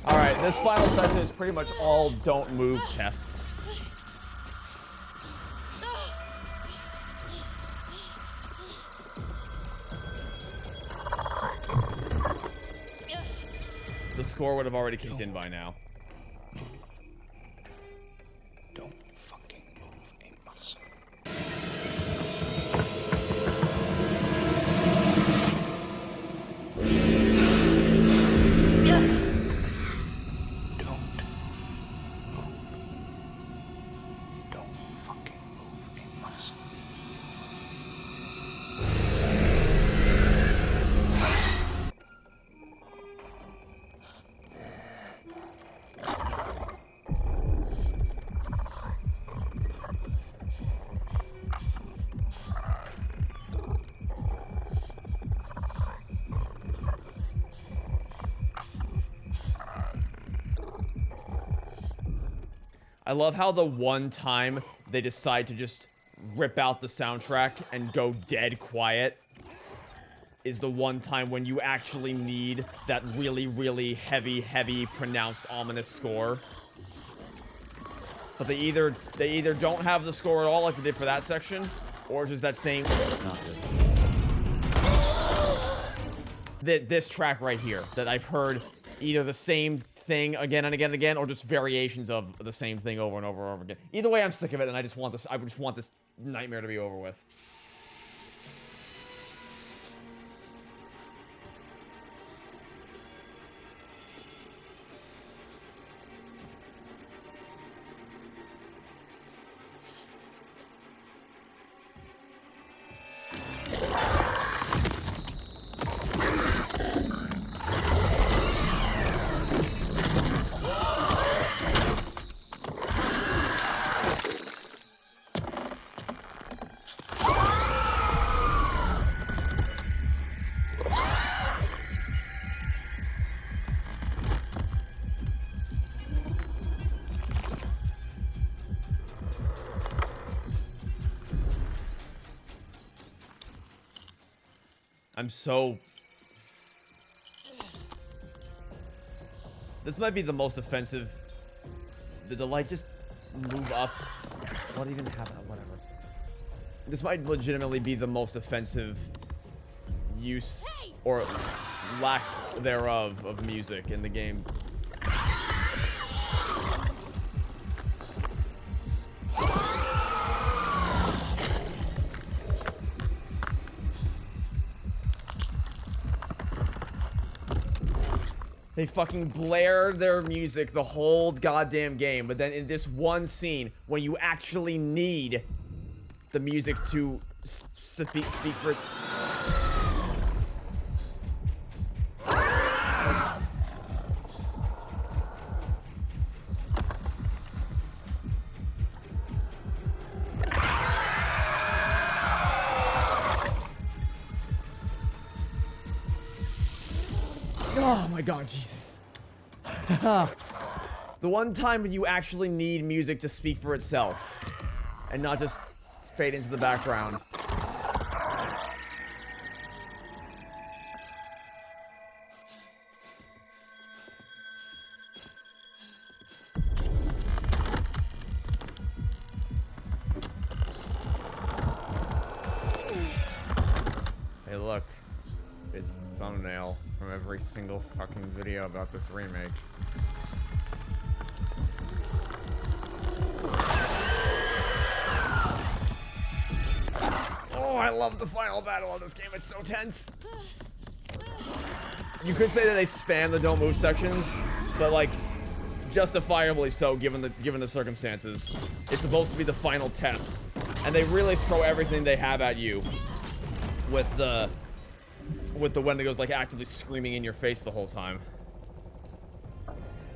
Alright, this final section is pretty much all don't move tests. The score would have already kicked in by now. Don't fucking move a muscle. Don't fucking move a muscle. I love how the one time they decide to just rip out the soundtrack and go dead quiet is the one time when you actually need that really, really heavy, pronounced, ominous score. But they either don't have the score at all like they did for that section, or just that same... Not good. This track right here, that I've heard either the same thing again and again and again, or just variations of the same thing over and over and over again. Either way, I'm sick of it, and I just want this nightmare to be over with. This might be the most offensive. Did the light just move up? What even happened? Whatever. This might legitimately be the most offensive use or lack thereof of music in the game. They fucking blare their music the whole goddamn game, but then in this one scene, when you actually need the music to speak for... Oh my god, Jesus. The one time you actually need music to speak for itself and not just fade into the background. Hey, look. It's the thumbnail from every single fucking video about this remake. Oh, I love the final battle of this game. It's so tense. You could say that they spam the don't move sections, but like justifiably so given the circumstances. It's supposed to be the final test, and they really throw everything they have at you with the Wendigos like actively screaming in your face the whole time.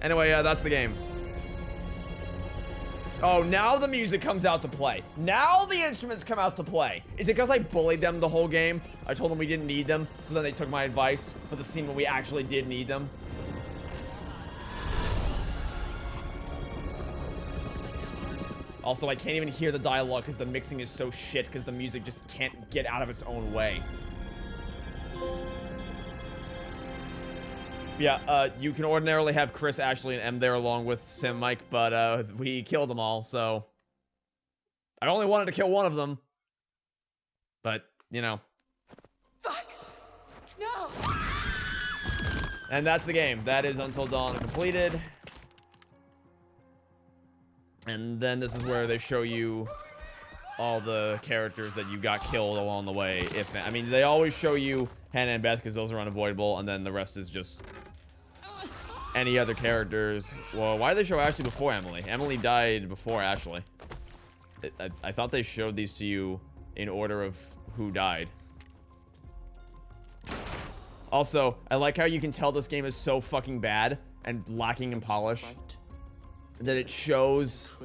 Anyway, that's the game. Oh, now the music comes out to play. Now the instruments come out to play. Is it because I bullied them the whole game? I told them we didn't need them, so then they took my advice for the scene when we actually did need them. Also, I can't even hear the dialogue because the mixing is so shit because the music just can't get out of its own way. Yeah, you can ordinarily have Chris, Ashley, and M there along with Sim Mike, but we killed them all, so I only wanted to kill one of them. But, you know. Fuck! No! And that's the game. That is Until Dawn completed. And then this is where they show you all the characters that you got killed along the way. I mean, they always show you Hannah and Beth because those are unavoidable, and then the rest is just any other characters. Well, why did they show Ashley before Emily? Emily died before Ashley. I thought they showed these to you in order of who died. Also, I like how you can tell this game is so fucking bad and lacking in polish that it shows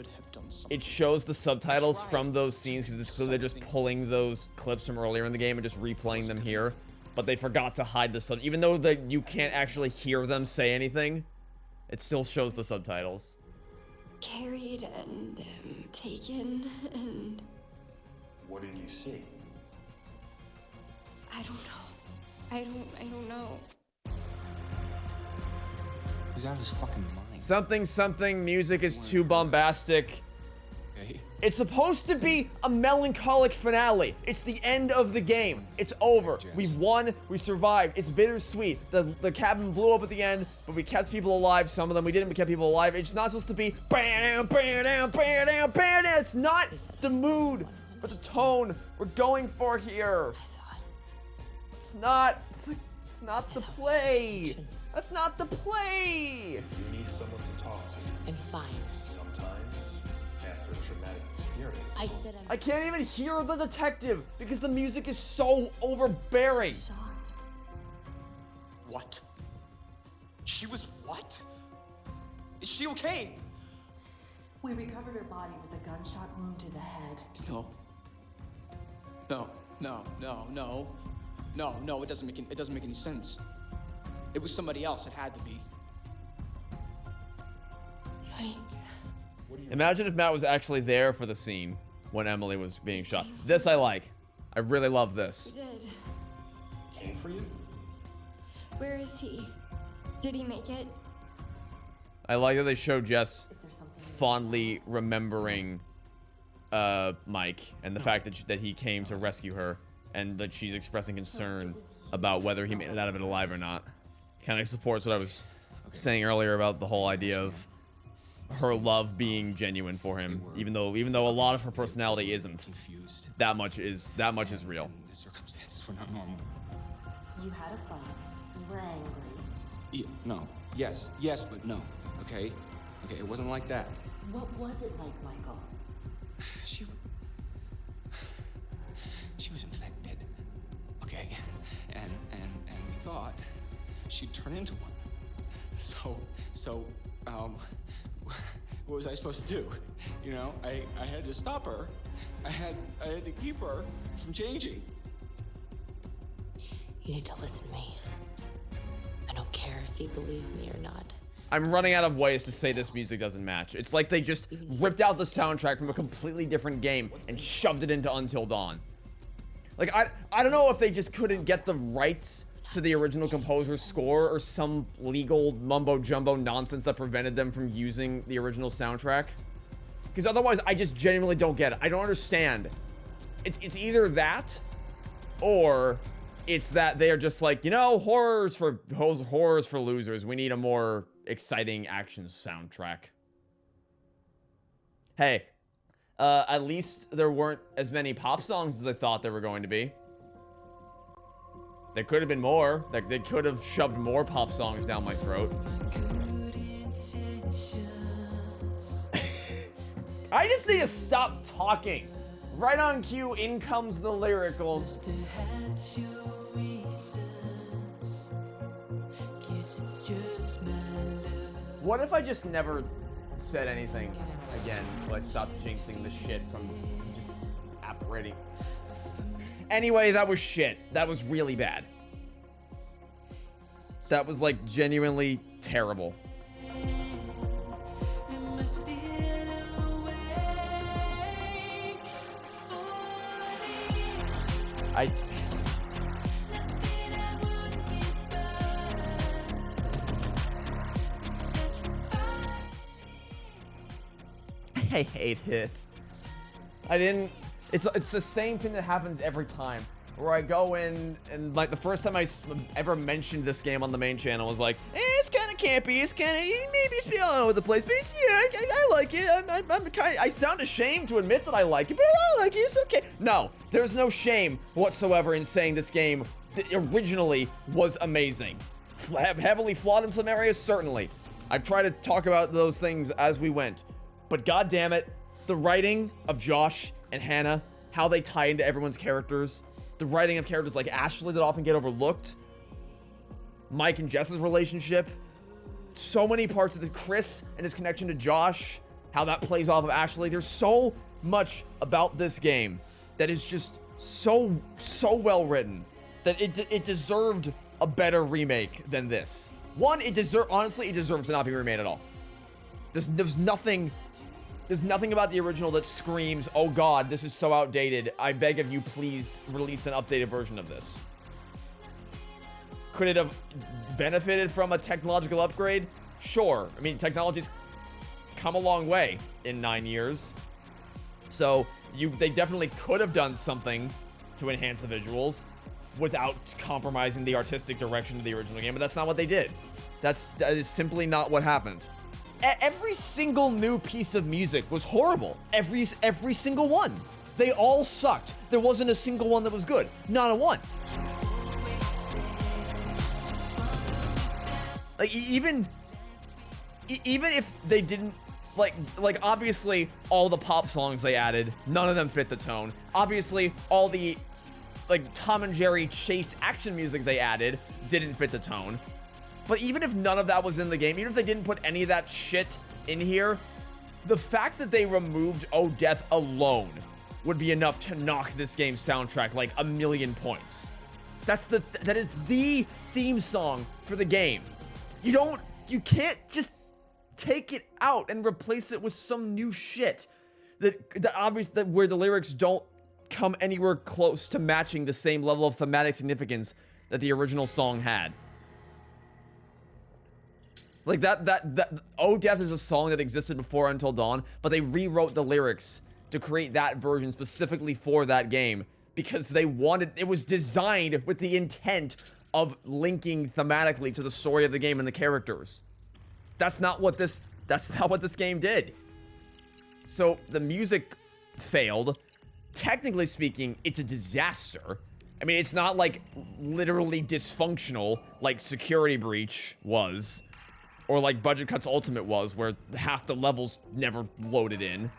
the subtitles from those scenes because it's clearly they're just pulling those clips from earlier in the game and just replaying them here. But they forgot to hide the sub. Even though you can't actually hear them say anything, it still shows the subtitles. Carried and taken and... What did you see? I don't know. I don't know. He's out of his fucking mind. Something music is too bombastic. Okay. It's supposed to be a melancholic finale. It's the end of the game. It's over. We've won. We survived. It's bittersweet. The cabin blew up at the end, but we kept people alive. Some of them we didn't. We kept people alive. It's not supposed to be bam, bam, bam, bam, bam, bam. It's not the mood or the tone we're going for here. It's not the play. That's not the play. You need someone to talk to. I'm fine. Sometimes, after a traumatic experience. I said I can't even hear the detective because the music is so overbearing. shot. What? She was what? Is she okay? We recovered her body with a gunshot wound to the head. No. No, it doesn't make any sense. It was somebody else, it had to be. Imagine if Matt was actually there for the scene when Emily was being shot. This I like. I really love this. He did. Came for you? Where is he? Did he make it? I like that they show Jess fondly remembering Mike and the fact that he came to rescue her and that she's expressing concern about whether he made it out of it alive or not. Kind of supports what I was saying earlier about the whole idea of her love being genuine for him, even though a lot of her personality isn't. Confused. That much is real. The circumstances were not normal. You had a fight. You were angry. No. Yes, but no. Okay? Okay, it wasn't like that. What was it like, Michael? She was infected. Okay? And we thought she'd turn into one. So, what was I supposed to do? You know, I had to stop her. I had to keep her from changing. You need to listen to me. I don't care if you believe me or not. I'm running out of ways to say this music doesn't match. It's like they just ripped out the soundtrack from a completely different game and shoved it into Until Dawn. Like, I don't know if they just couldn't get the rights to the original composer's score or some legal mumbo-jumbo nonsense that prevented them from using the original soundtrack. Because otherwise, I just genuinely don't get it. I don't understand. It's either that, or it's that they're just like, you know, horrors for losers. We need a more exciting action soundtrack. Hey, at least there weren't as many pop songs as I thought there were going to be. There could have been more. They could have shoved more pop songs down my throat. I just need to stop talking. Right on cue, in comes the lyricals. What if I just never said anything again until I stopped jinxing the shit from just apparating? Anyway, that was shit. That was really bad. That was like genuinely terrible. I hate it. It's the same thing that happens every time. Where I go in and like the first time I ever mentioned this game on the main channel was like, it's kind of campy, it's kind of maybe it's all over the place, but yeah, I like it. I sound ashamed to admit that I like it, but I like it. It's okay. No, there's no shame whatsoever in saying this game originally was amazing. Heavily flawed in some areas, certainly. I've tried to talk about those things as we went, but god damn it, the writing of Josh and Hannah, how they tie into everyone's characters. The writing of characters like Ashley that often get overlooked. Mike and Jess's relationship. So many parts of Chris and his connection to Josh. How that plays off of Ashley. There's so much about this game that is just so well written that it deserved a better remake than this. One, honestly, it deserves to not be remade at all. There's nothing about the original that screams, oh god, this is so outdated. I beg of you, please release an updated version of this. Could it have benefited from a technological upgrade? Sure. I mean, technology's come a long way in 9 years. So, they definitely could have done something to enhance the visuals without compromising the artistic direction of the original game, but that's not what they did. That is simply not what happened. Every single new piece of music was horrible. Every single one. They all sucked. There wasn't a single one that was good. Not a one. Like even if they didn't like obviously all the pop songs they added, none of them fit the tone. Obviously all the like Tom and Jerry chase action music they added didn't fit the tone. But even if none of that was in the game, even if they didn't put any of that shit in here, the fact that they removed Oh Death alone would be enough to knock this game's soundtrack like 1,000,000 points. That is the theme song for the game. You can't just take it out and replace it with some new shit that where the lyrics don't come anywhere close to matching the same level of thematic significance that the original song had. Like that Oh Death is a song that existed before Until Dawn, but they rewrote the lyrics to create that version specifically for that game because they wanted, it was designed with the intent of linking thematically to the story of the game and the characters. That's not what this game did. So the music failed. Technically speaking, it's a disaster. I mean, it's not like literally dysfunctional like Security Breach was, or like Budget Cuts Ultimate was, where half the levels never loaded in.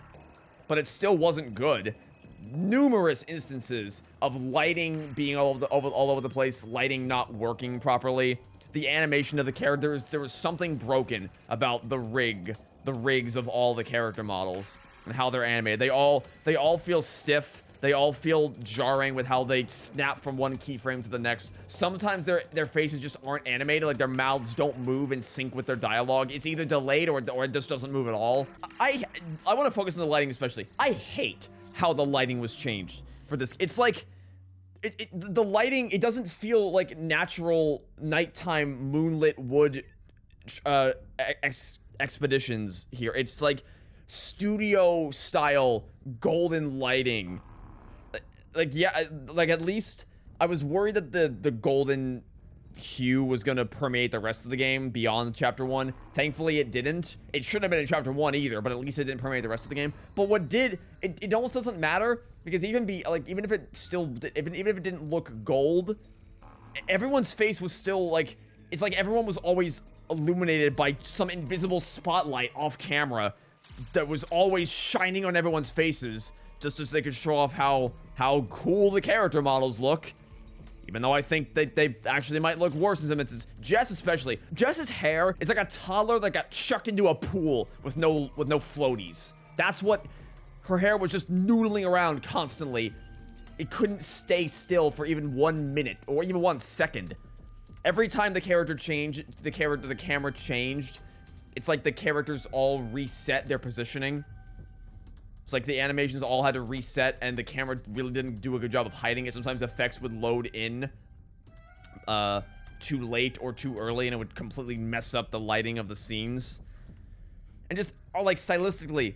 But it still wasn't good. Numerous instances of lighting being all over the place, lighting not working properly. The animation of the characters, there was something broken about the rigs of all the character models and how they're animated. They all feel stiff. They all feel jarring with how they snap from one keyframe to the next. Sometimes their faces just aren't animated, like their mouths don't move in sync with their dialogue. It's either delayed or it just doesn't move at all. I want to focus on the lighting especially. I hate how the lighting was changed for this. It's like the lighting, it doesn't feel like natural nighttime moonlit wood expeditions here. It's like studio style golden lighting. Like, yeah, like at least I was worried that the golden hue was gonna permeate the rest of the game beyond chapter 1. Thankfully it didn't. It shouldn't have been in chapter 1 either, but at least it didn't permeate the rest of the game. But what did, it almost doesn't matter, because even if it still, even if it didn't look gold, everyone's face was still like, it's like everyone was always illuminated by some invisible spotlight off camera that was always shining on everyone's faces, just as they could show off how cool the character models look. Even though I think they actually might look worse in some instances. Jess especially. Jess's hair is like a toddler that got chucked into a pool with no floaties. That's what, her hair was just noodling around constantly. It couldn't stay still for even 1 minute or even 1 second. Every time the character changed, the camera changed, it's like the characters all reset their positioning. It's like the animations all had to reset and the camera really didn't do a good job of hiding it. Sometimes effects would load in too late or too early and it would completely mess up the lighting of the scenes. And just, or like stylistically,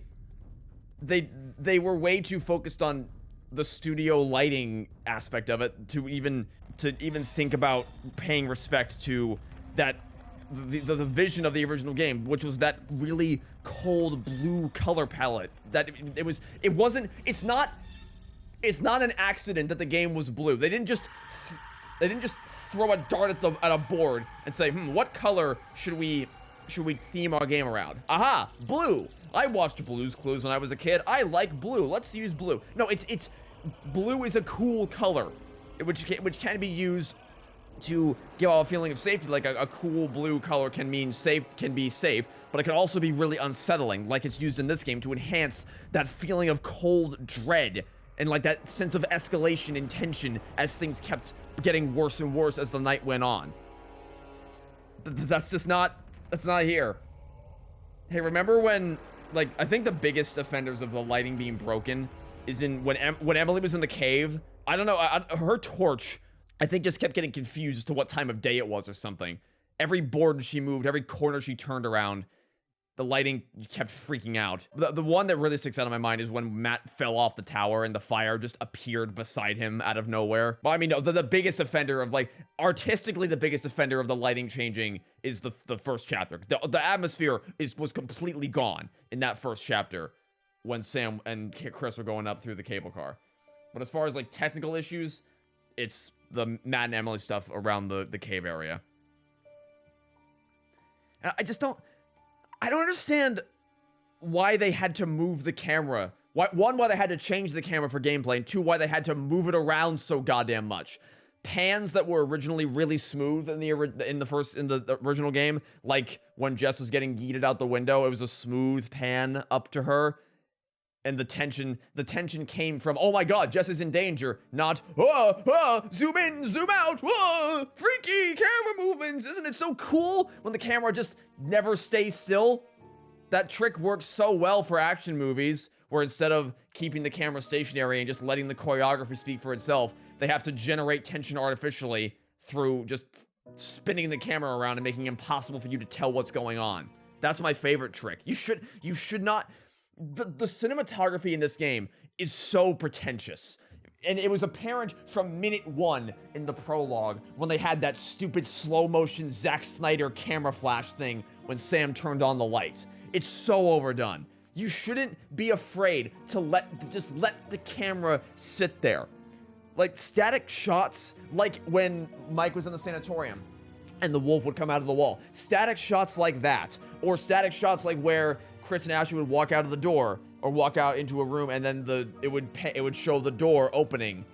they were way too focused on the studio lighting aspect of it to even think about paying respect to that the vision of the original game, which was that really cold blue color palette. That it's not an accident that the game was blue. They didn't just throw a dart at a board and say, what color should we theme our game around? Aha, blue. I watched Blue's Clues when I was a kid. I like blue. Let's use blue. No, it's blue is a cool color, which can be used to give off a feeling of safety. Like a cool blue color can be safe, but it can also be really unsettling, like it's used in this game to enhance that feeling of cold dread and like that sense of escalation and tension as things kept getting worse and worse as the night went on. That's not here. Hey, remember when, like, I think the biggest offenders of the lighting being broken is when Emily was in the cave. I don't know, her torch, I think, just kept getting confused as to what time of day it was or something. Every board she moved, every corner she turned around, the lighting kept freaking out. The one that really sticks out in my mind is when Matt fell off the tower and the fire just appeared beside him out of nowhere. Well, I mean, no, the biggest offender of, like, artistically the biggest offender of the lighting changing is the first chapter. The atmosphere was completely gone in that first chapter when Sam and Chris were going up through the cable car. But as far as, like, technical issues, it's the Matt and Emily stuff around the cave area. And I don't understand why they had to move the camera. Why they had to change the camera for gameplay, and 2, why they had to move it around so goddamn much. Pans that were originally really smooth in the original game, like when Jess was getting yeeted out the window, it was a smooth pan up to her. And the tension came from, oh my god, Jess is in danger, not, zoom in, zoom out, freaky camera movements. Isn't it so cool when the camera just never stays still? That trick works so well for action movies, where instead of keeping the camera stationary and just letting the choreography speak for itself, they have to generate tension artificially through just spinning the camera around and making it impossible for you to tell what's going on. That's my favorite trick. You should not... The cinematography in this game is so pretentious. And it was apparent from minute 1 in the prologue when they had that stupid slow motion Zack Snyder camera flash thing when Sam turned on the lights. It's so overdone. You shouldn't be afraid to just let the camera sit there. Like static shots, like when Mike was in the sanatorium and the wolf would come out of the wall. Static shots like that, or static shots like where Chris and Ashley would walk out of the door or walk out into a room and then it would show the door opening.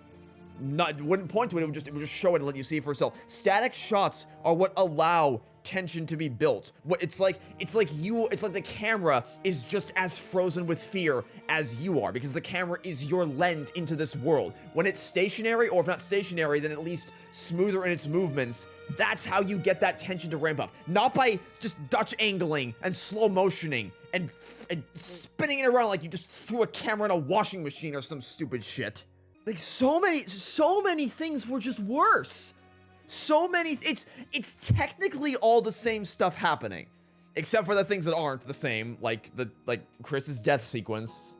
It wouldn't point to it, it would just show it and let you see it for yourself. Static shots are what allow tension to be built. It's like the camera is just as frozen with fear as you are, because the camera is your lens into this world. When it's stationary, or if not stationary, then at least smoother in its movements, that's how you get that tension to ramp up. Not by just Dutch angling and slow motioning and spinning it around like you just threw a camera in a washing machine or some stupid shit. Like so many things were just worse. So many, it's technically all the same stuff happening, except for the things that aren't the same, like Chris's death sequence.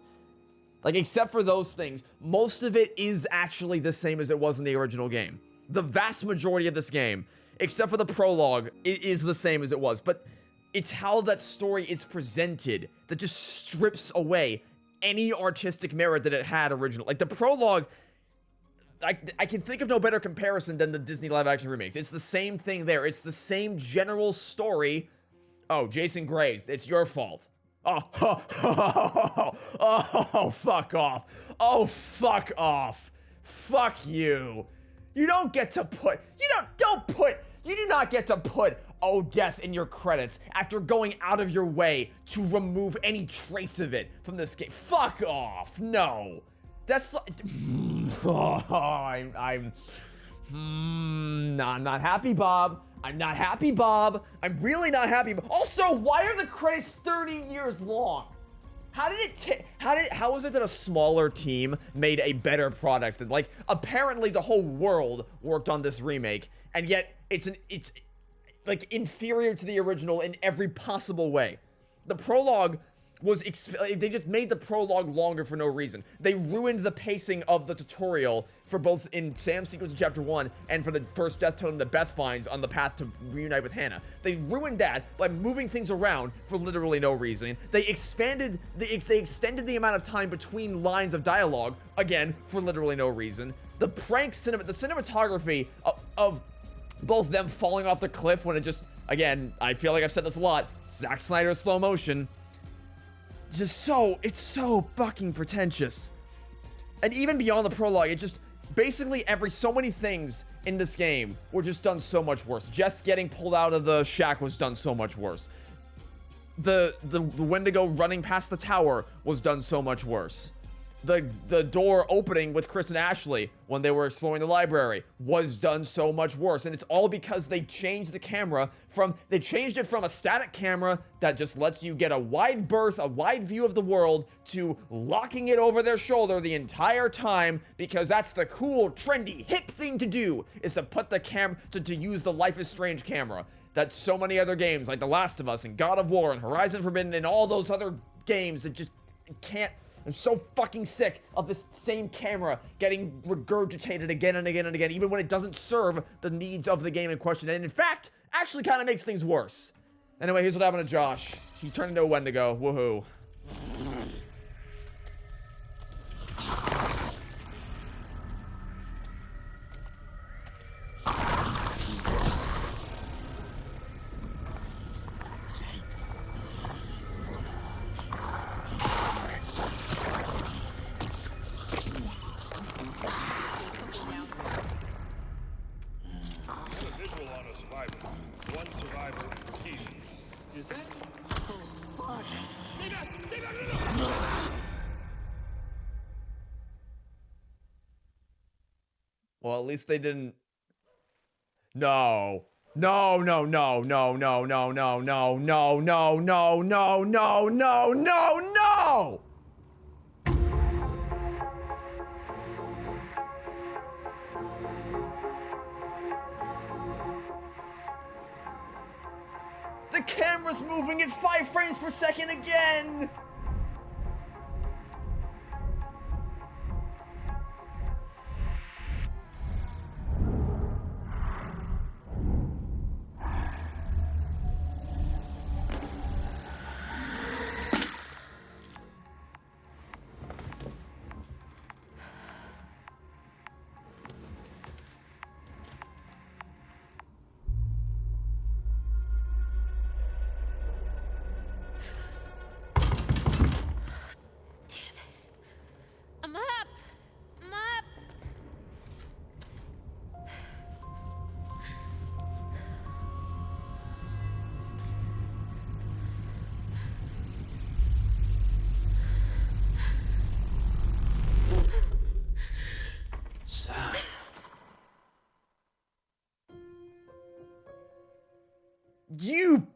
Like, except for those things, most of it is actually the same as it was in the original game. The vast majority of this game, except for the prologue, it is the same as it was, but it's how that story is presented that just strips away any artistic merit that it had originally. Like, the prologue, I can think of no better comparison than the Disney live-action remakes. It's the same thing there. It's the same general story. Oh, Jason Graves, it's your fault. Oh, fuck off. Oh, fuck off. Fuck you. You don't get to put, you do not get to put "Oh, death" in your credits after going out of your way to remove any trace of it from this game. Fuck off. No. That's I'm not happy, Bob. I'm not happy, Bob. I'm really not happy. Also, why are the credits 30 years long? How was it that a smaller team made a better product than, like, apparently the whole world worked on this remake, and yet it's like inferior to the original in every possible way. The prologue was they just made the prologue longer for no reason. They ruined the pacing of the tutorial for both in Sam's sequence in chapter 1 and for the first death totem that Beth finds on the path to reunite with Hannah. They ruined that by moving things around for literally no reason. They extended the amount of time between lines of dialogue, again, for literally no reason. The cinematography of both them falling off the cliff when it just, again, I feel like I've said this a lot, Zack Snyder slow motion. It's so fucking pretentious. And even beyond the prologue, it just, basically so many things in this game were just done so much worse. Jess getting pulled out of the shack was done so much worse. The Wendigo running past the tower was done so much worse. The door opening with Chris and Ashley when they were exploring the library was done so much worse, and it's all because they changed the camera they changed it from a static camera that just lets you get a wide berth, a wide view of the world, to locking it over their shoulder the entire time, because that's the cool, trendy, hip thing to do, is to put the to use the Life is Strange camera that so many other games like The Last of Us and God of War and Horizon Forbidden and all those other games that just can't. I'm so fucking sick of this same camera getting regurgitated again and again and again, even when it doesn't serve the needs of the game in question, and in fact, actually kind of makes things worse. Anyway, here's what happened to Josh. He turned into a Wendigo. Woohoo. Well, at least they didn't. No. No, no, no, no, no, no, no, no, no, no, no, no, no, no, no, no! The camera's moving at 5 frames per second again! You...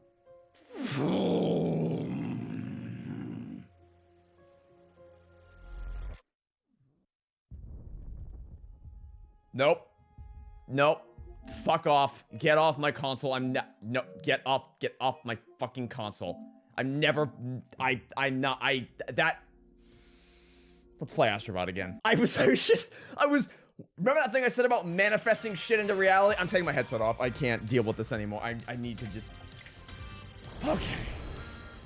Nope. Nope. Fuck off. Get off my console. I'm not. No. Get off my fucking console. I'm never. I'm not. That. Let's play Astrobot again. I was. Remember that thing I said about manifesting shit into reality? I'm taking my headset off. I can't deal with this anymore. I need to just. Okay.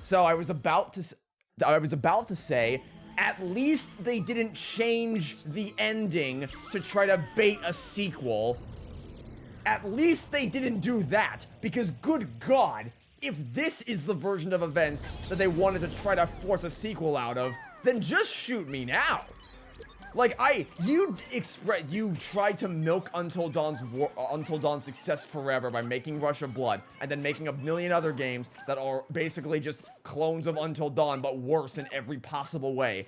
So I was about to say, at least they didn't change the ending to try to bait a sequel. At least they didn't do that, because good God, if this is the version of events that they wanted to try to force a sequel out of, then just shoot me now. Like, you tried to milk Until Dawn's success forever by making Rush of Blood, and then making a million other games that are basically just clones of Until Dawn, but worse in every possible way.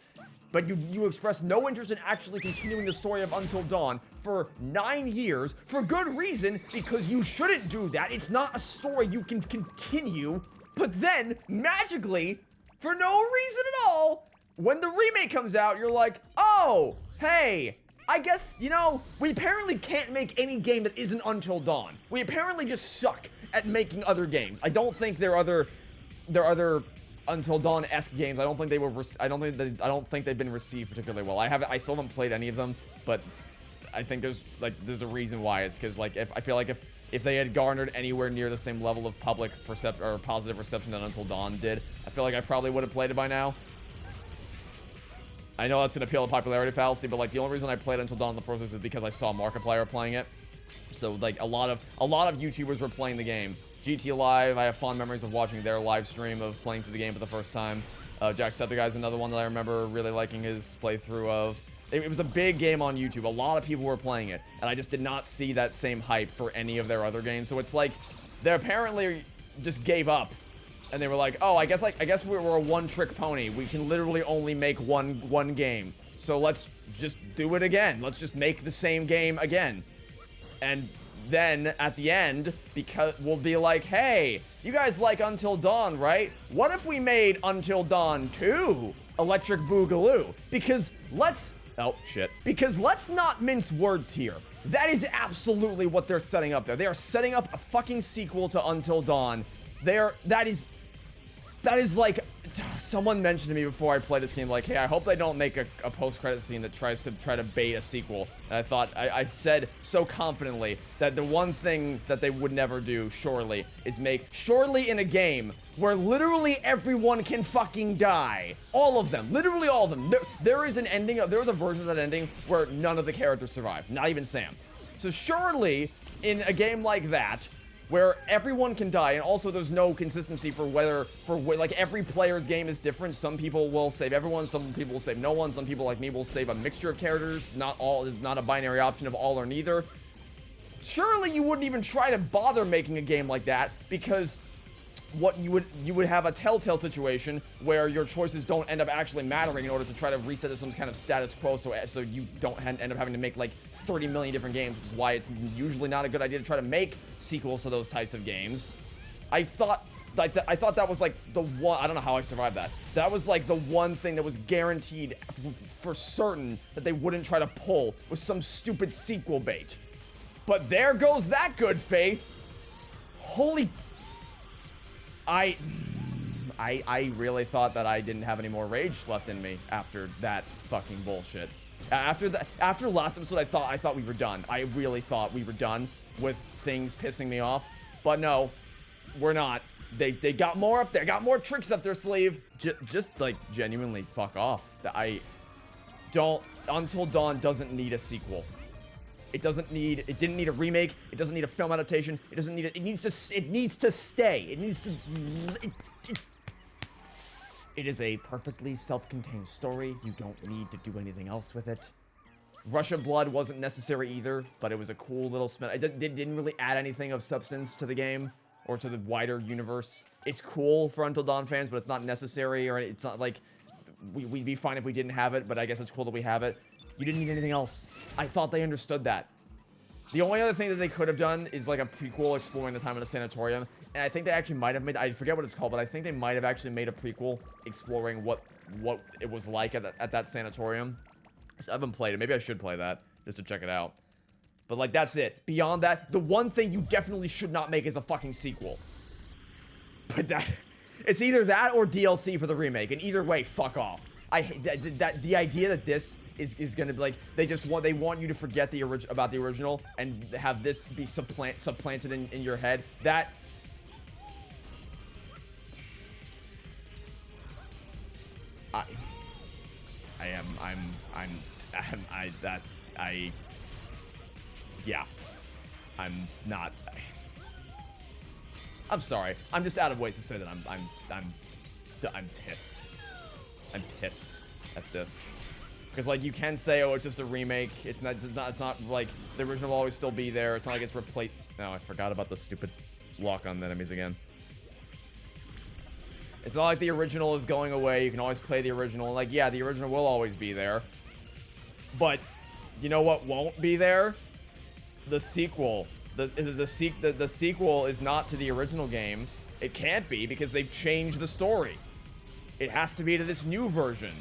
But you expressed no interest in actually continuing the story of Until Dawn for 9 years, for good reason, because you shouldn't do that. It's not a story you can continue. But then, magically, for no reason at all, when the remake comes out, you're like, oh, hey, I guess, you know, we apparently can't make any game that isn't Until Dawn. We apparently just suck at making other games. I don't think there are other Until Dawn-esque games. I don't think they were. I don't think they've been received particularly well. I still haven't played any of them, but I think there's a reason why. It's because I feel like if they had garnered anywhere near the same level of public perception or positive reception that Until Dawn did, I feel like I probably would have played it by now. I know that's an appeal to popularity fallacy, but like the only reason I played Until Dawn in the first place is because I saw Markiplier playing it. So like a lot of YouTubers were playing the game. GT Live, I have fond memories of watching their live stream of playing through the game for the first time. Jacksepticeye is another one that I remember really liking his playthrough of. It was a big game on YouTube. A lot of people were playing it, and I just did not see that same hype for any of their other games. So it's like they apparently just gave up, and they were like, "Oh, I guess we're a one-trick pony. We can literally only make one game. So let's just do it again. Let's just make the same game again." And then at the end, because we'll be like, hey, you guys like Until Dawn, right? What if we made Until Dawn 2 Electric Boogaloo? Because let's not mince words here. That is absolutely what they're setting up there. They are setting up a fucking sequel to Until Dawn. That is like, someone mentioned to me before I played this game, like, hey, I hope they don't make a post-credit scene that tries to bait a sequel. And I said so confidently that the one thing that they would never do, surely, is surely in a game where literally everyone can fucking die. All of them. Literally all of them. There is a version of that ending where none of the characters survive. Not even Sam. So surely, in a game like that, where everyone can die, and also there's no consistency like every player's game is different. Some people will save everyone, some people will save no one, some people like me will save a mixture of characters, not a binary option of all or neither. Surely you wouldn't even try to bother making a game like that, because you would have a telltale situation where your choices don't end up actually mattering in order to try to reset to some kind of status quo, so you don't end up having to make like 30 million different games, which is why it's usually not a good idea to try to make sequels to those types of games. I thought that was like the one. I don't know how I survived that. That was like the one thing that was guaranteed for certain that they wouldn't try to pull, was some stupid sequel bait. But there goes that good faith. Holy. I really thought that I didn't have any more rage left in me after that fucking bullshit. After last episode, I thought we were done. I really thought we were done with things pissing me off. But no, we're not. They got more up there, got more tricks up their sleeve. Just like genuinely fuck off. Until Dawn doesn't need a sequel. It didn't need a remake. It doesn't need a film adaptation. It needs to stay. It is a perfectly self-contained story. You don't need to do anything else with it. Rush of Blood wasn't necessary either, but it was a cool little spin. It didn't really add anything of substance to the game or to the wider universe. It's cool for Until Dawn fans, but it's not necessary, or it's not like we'd be fine if we didn't have it, but I guess it's cool that we have it. You didn't need anything else. I thought they understood that. The only other thing that they could have done is like a prequel exploring the time in the sanatorium. and I think they actually might have made, I forget what it's called, but I think they might have actually made a prequel exploring what it was like at that sanatorium. So I haven't played it. Maybe I should play that just to check it out. But like, that's it. Beyond that, the one thing you definitely should not make is a fucking sequel. But it's either that or DLC for the remake, and either way, fuck off. I hate the idea that this is gonna be like, they want you to forget about the original and have this be supplanted in your head. That yeah, I'm sorry. I'm just out of ways to say that I'm pissed. I'm pissed at this. Because, like, you can say, oh, it's just a remake. It's not like the original will always still be there. It's not like it's replaced. No, I forgot about the stupid lock on the enemies again. It's not like the original is going away. You can always play the original. Like, yeah, the original will always be there. But, you know what won't be there? The sequel. The sequel is not to the original game. It can't be because they've changed the story. It has to be to this new version.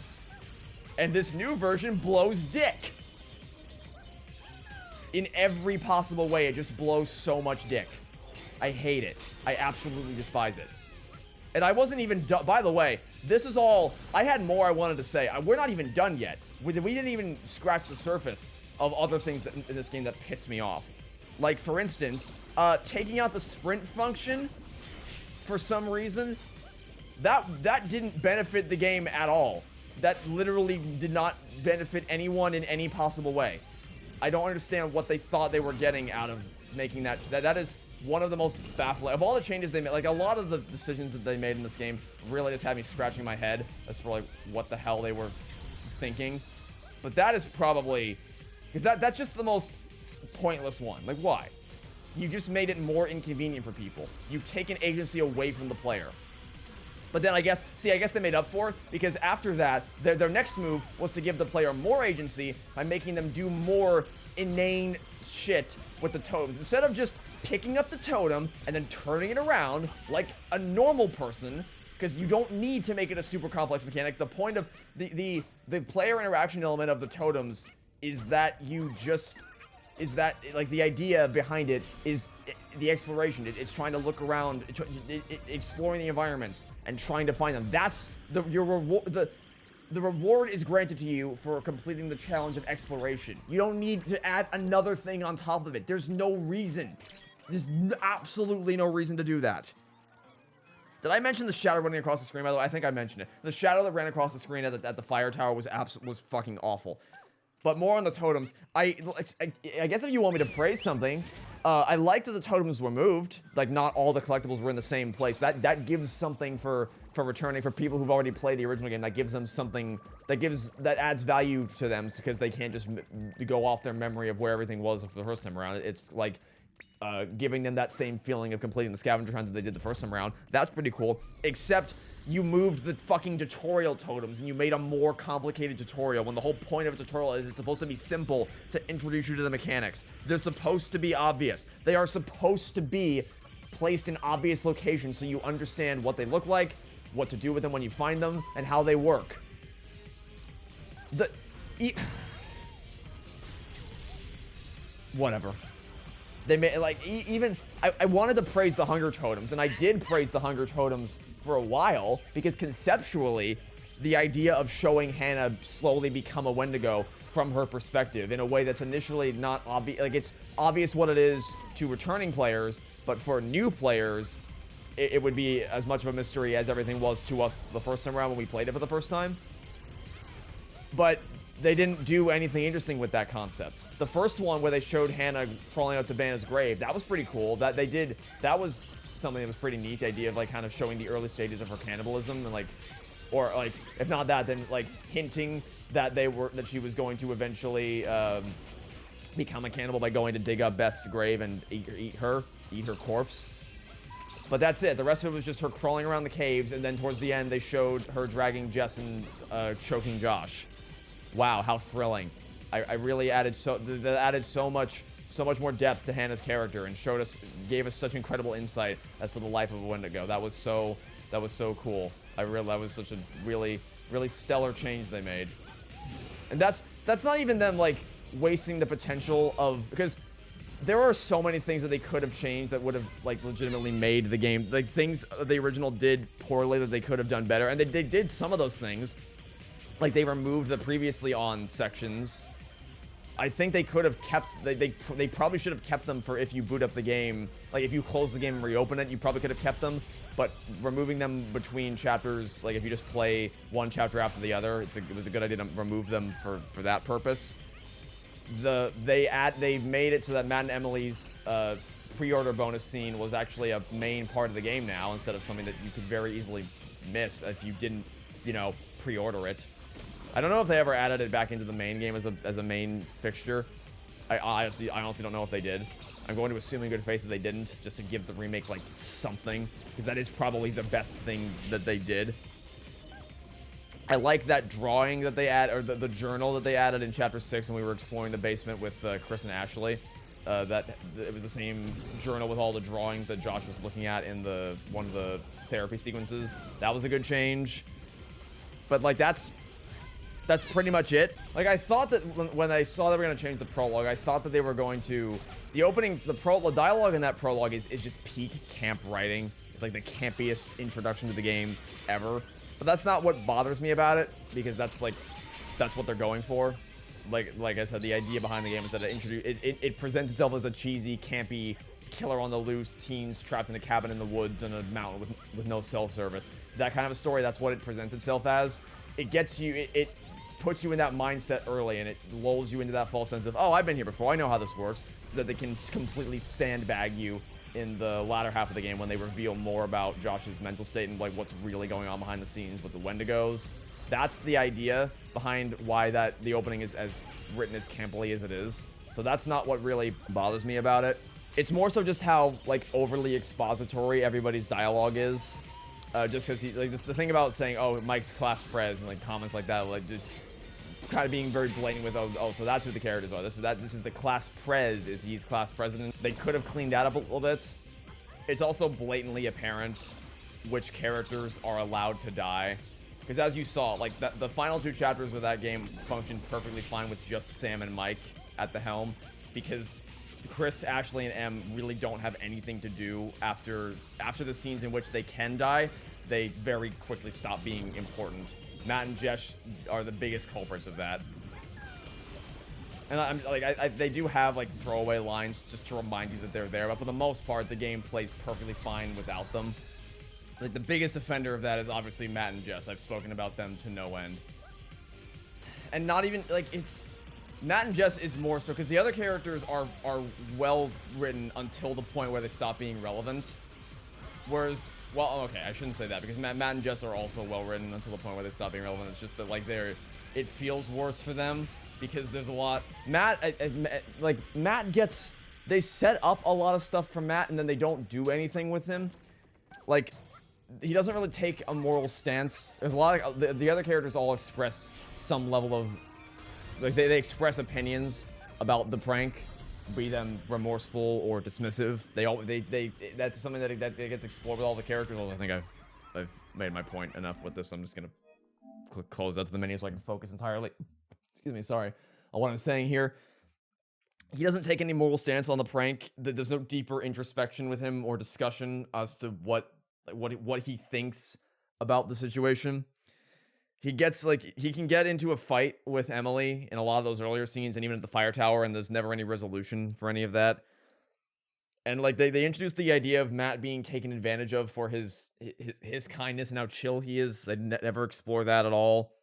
And this new version blows dick. In every possible way, it just blows so much dick. I hate it. I absolutely despise it. And I wasn't even done. By the way, this is all. I had more I wanted to say. We're not even done yet. We didn't even scratch the surface of other things in this game that pissed me off. Like, for instance, taking out the sprint function for some reason. That didn't benefit the game at all. That literally did not benefit anyone in any possible way. I don't understand what they thought they were getting out of making that. That is one of the most baffling of all the changes they made. Like, a lot of the decisions that they made in this game really just had me scratching my head as for like what the hell they were thinking. But that is probably because that's just the most pointless one. Like, why? You just made it more inconvenient for people. You've taken agency away from the player. But then I guess they made up for it, because after that, their next move was to give the player more agency by making them do more inane shit with the totems. Instead of just picking up the totem and then turning it around like a normal person, because you don't need to make it a super complex mechanic. The point of the player interaction element of the totems is that like the idea behind it is the exploration. It's trying to look around, exploring the environments and trying to find them. That's the reward is granted to you for completing the challenge of exploration. You don't need to add another thing on top of it. There's no reason. There's absolutely no reason to do that. Did I mention the shadow running across the screen? By the way, I think I mentioned it. The shadow that ran across the screen at the fire tower was fucking awful. But more on the totems. I guess if you want me to praise something, I like that the totems were moved. Like, not all the collectibles were in the same place. That gives something for returning, for people who've already played the original game. That gives them something, that adds value to them, because they can't just go off their memory of where everything was for the first time around. It's like giving them that same feeling of completing the scavenger hunt that they did the first time around. That's pretty cool. Except you moved the fucking tutorial totems and you made a more complicated tutorial, when the whole point of a tutorial is it's supposed to be simple to introduce you to the mechanics. They're supposed to be obvious. They are supposed to be placed in obvious locations so you understand what they look like, what to do with them when you find them, and how they work. Whatever. They made, like, even, I wanted to praise the hunger totems, and I did praise the hunger totems for a while, because conceptually, the idea of showing Hannah slowly become a Wendigo from her perspective in a way that's initially not obvious, like, it's obvious what it is to returning players, but for new players, it would be as much of a mystery as everything was to us the first time around when we played it for the first time. But they didn't do anything interesting with that concept. The first one where they showed Hannah crawling up to Banna's grave, that was pretty cool. That was something that was pretty neat, the idea of like kind of showing the early stages of her cannibalism and like, or like, if not that, then like hinting that she was going to eventually become a cannibal by going to dig up Beth's grave and eat her corpse. But that's it. The rest of it was just her crawling around the caves, and then towards the end they showed her dragging Jess and choking Josh. Wow, how thrilling. I really added so much so much more depth to Hannah's character and gave us such incredible insight as to the life of a Wendigo. That was so cool. That was such a really stellar change they made. And that's not even them like wasting the potential of, because there are so many things that they could have changed that would have like legitimately made the game, like things the original did poorly that they could have done better, and they did some of those things. Like they removed the previously on sections. I think they could have kept, they probably should have kept them for if you boot up the game. Like if you close the game and reopen it, you probably could have kept them. But removing them between chapters, like if you just play one chapter after the other, it was a good idea to remove them for that purpose. They made it so that Matt and Emily's pre-order bonus scene was actually a main part of the game now, instead of something that you could very easily miss if you didn't, you know, pre-order it. I don't know if they ever added it back into the main game as a main fixture. I honestly don't know if they did. I'm going to assume in good faith that they didn't, just to give the remake like something, because that is probably the best thing that they did. I like that drawing that they add, or the journal that they added in chapter 6 when we were exploring the basement with Chris and Ashley. It was the same journal with all the drawings that Josh was looking at in one of the therapy sequences. That was a good change. But like that's pretty much it. Like I thought that when I saw they were going to change the prologue, I thought that they were going to, the dialogue in that prologue is just peak camp writing. It's like the campiest introduction to the game ever. But that's not what bothers me about it, because that's what they're going for. Like I said, the idea behind the game is that it presents itself as a cheesy, campy, killer on the loose, teens trapped in a cabin in the woods in a mountain with no self-service. That kind of a story, that's what it presents itself as. It gets you, it puts you in that mindset early, and it lulls you into that false sense of, oh, I've been here before, I know how this works, so that they can completely sandbag you in the latter half of the game when they reveal more about Josh's mental state and like what's really going on behind the scenes with the Wendigos. That's the idea behind why the opening is as written as campily as it is. So that's not what really bothers me about it. It's more so just how like overly expository everybody's dialogue is. Just because the thing about saying, oh, Mike's class prez, and like comments like that, like just kind of being very blatant with, oh, so that's who the characters are. This is the class prez, he's class president. They could have cleaned that up a little bit. It's also blatantly apparent which characters are allowed to die. Because as you saw, like the final 2 chapters of that game functioned perfectly fine with just Sam and Mike at the helm, because Chris, Ashley, and Em really don't have anything to do after the scenes in which they can die. They very quickly stop being important. Matt and Jesh are the biggest culprits of that. And I'm like, they do have like throwaway lines just to remind you that they're there, but for the most part, the game plays perfectly fine without them. Like the biggest offender of that is obviously Matt and Jess. I've spoken about them to no end. And not even like it's Matt and Jess is more so because the other characters are well written until the point where they stop being relevant. Whereas, well, okay, I shouldn't say that, because Matt and Jess are also well written until the point where they stop being relevant. It's just that like it feels worse for them because there's a lot. Matt gets, they set up a lot of stuff for Matt and then they don't do anything with him. Like, he doesn't really take a moral stance. There's a lot of the other characters all express some level of, like they express opinions about the prank, be them remorseful or dismissive. That's something that gets explored with all the characters. Well, I think I've made my point enough with this. I'm just gonna close out to the menu so I can focus entirely. Excuse me, sorry. On what I'm saying here, he doesn't take any moral stance on the prank. There's no deeper introspection with him or discussion as to what he thinks about the situation. He can get into a fight with Emily in a lot of those earlier scenes and even at the fire tower, and there's never any resolution for any of that. And like they introduced the idea of Matt being taken advantage of for his kindness and how chill he is. They never explore that at all.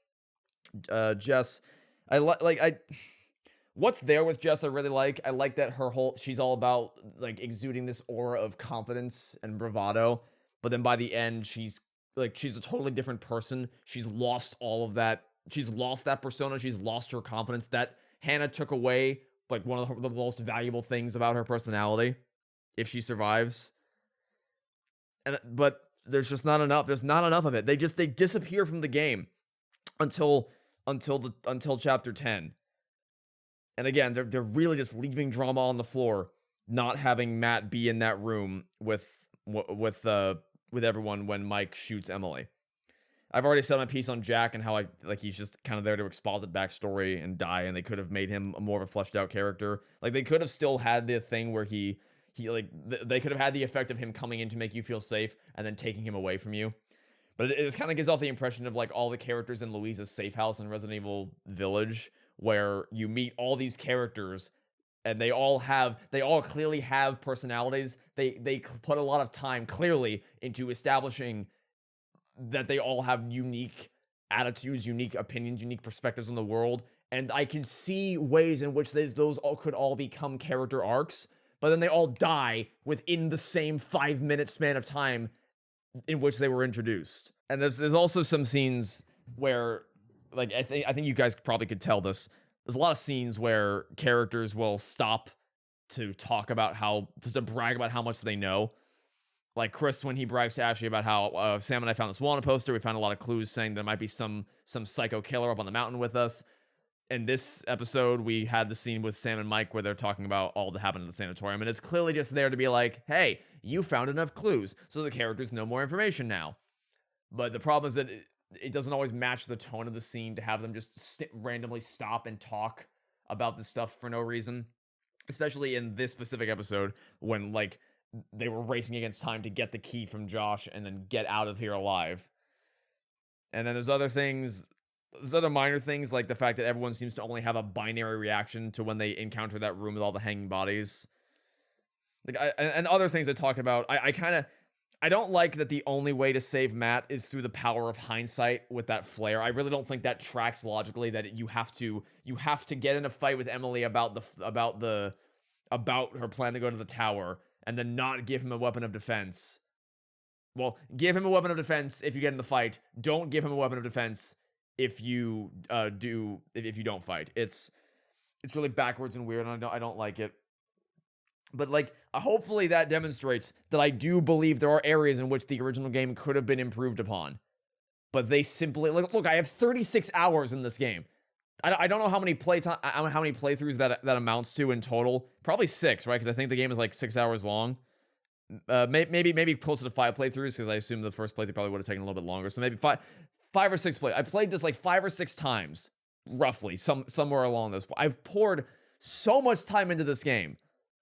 Jess, what's there with Jess I really like. I like that she's all about like exuding this aura of confidence and bravado, but then by the end she's a totally different person. She's lost all of that. She's lost that persona. She's lost her confidence. That Hannah took away, like, one of the most valuable things about her personality, if she survives. But there's just not enough. There's not enough of it. They disappear from the game until chapter 10. And again, they're really just leaving drama on the floor, not having Matt be in that room with everyone when Mike shoots Emily. I've already said my piece on Jack and how he's just kind of there to exposit backstory and die, and they could have made him more of a fleshed out character. Like, they could have still had the thing where they could have had the effect of him coming in to make you feel safe and then taking him away from you. But it just kind of gives off the impression of like all the characters in Louisa's safe house in Resident Evil Village, where you meet all these characters and they all clearly have personalities. They put a lot of time clearly into establishing that they all have unique attitudes, unique opinions, unique perspectives on the world. And I can see ways in which those all could all become character arcs, but then they all die within the same 5-minute span of time in which they were introduced. And there's also some scenes where, like, I think you guys probably could tell this. There's a lot of scenes where characters will stop to talk about to brag about how much they know. Like Chris, when he brags to Ashley about how Sam and I found this wanted poster, we found a lot of clues saying there might be some psycho killer up on the mountain with us. In this episode, we had the scene with Sam and Mike where they're talking about all that happened in the sanatorium, and it's clearly just there to be like, hey, you found enough clues, so the characters know more information now. But the problem is that it doesn't always match the tone of the scene to have them just randomly stop and talk about this stuff for no reason. Especially in this specific episode, when, like, they were racing against time to get the key from Josh and then get out of here alive. And then there's other minor things, like the fact that everyone seems to only have a binary reaction to when they encounter that room with all the hanging bodies. Like, and other things I talk about. I don't like that the only way to save Matt is through the power of hindsight with that flare. I really don't think that tracks logically, that you have to get in a fight with Emily about her plan to go to the tower and then not give him a weapon of defense. Well, give him a weapon of defense if you get in the fight. Don't give him a weapon of defense if you don't fight. It's really backwards and weird, and I don't like it. But, like, hopefully that demonstrates that I do believe there are areas in which the original game could have been improved upon. But they simply, look, I have 36 hours in this game. I don't know how many playthroughs that amounts to in total. Probably 6, right? Because I think the game is like 6 hours long. Maybe closer to 5 playthroughs, because I assume the first playthrough probably would have taken a little bit longer. So maybe five or six play. I played this like 5 or 6 times, roughly, somewhere along this. I've poured so much time into this game.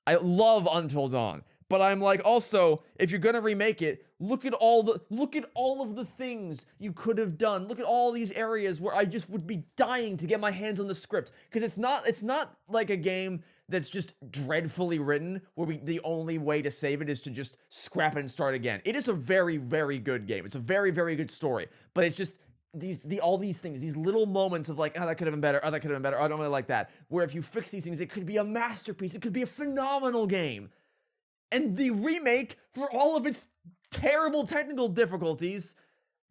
I love Until Dawn, but I'm like, also, if you're gonna remake it, look at all of the things you could have done. Look at all these areas where I just would be dying to get my hands on the script, because it's not like a game that's just dreadfully written, where the only way to save it is to just scrap it and start again. It is a very, very good game. It's a very, very good story, but it's just all these things, these little moments of like, oh, that could have been better, oh, that could have been better, oh, I don't really like that. Where if you fix these things, it could be a masterpiece, it could be a phenomenal game. And the remake, for all of its terrible technical difficulties,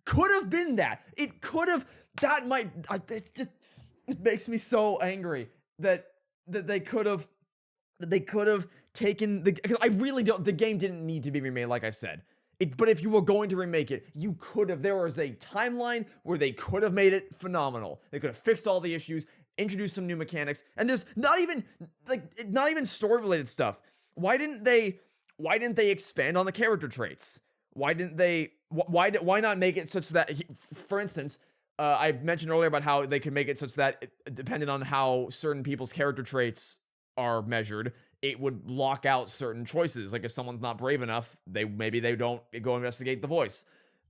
could have been that. It could have, it makes me so angry that they could have taken because I really don't, the game didn't need to be remade, like I said. But if you were going to remake it, you could have. There was a timeline where they could have made it phenomenal. They could have fixed all the issues, introduced some new mechanics, and there's not even story-related stuff. Why didn't they expand on the character traits? Why not make it such that, for instance, I mentioned earlier about how they could make it such that, depending on how certain people's character traits are measured, it would lock out certain choices. Like if someone's not brave enough, maybe they don't go investigate the voice.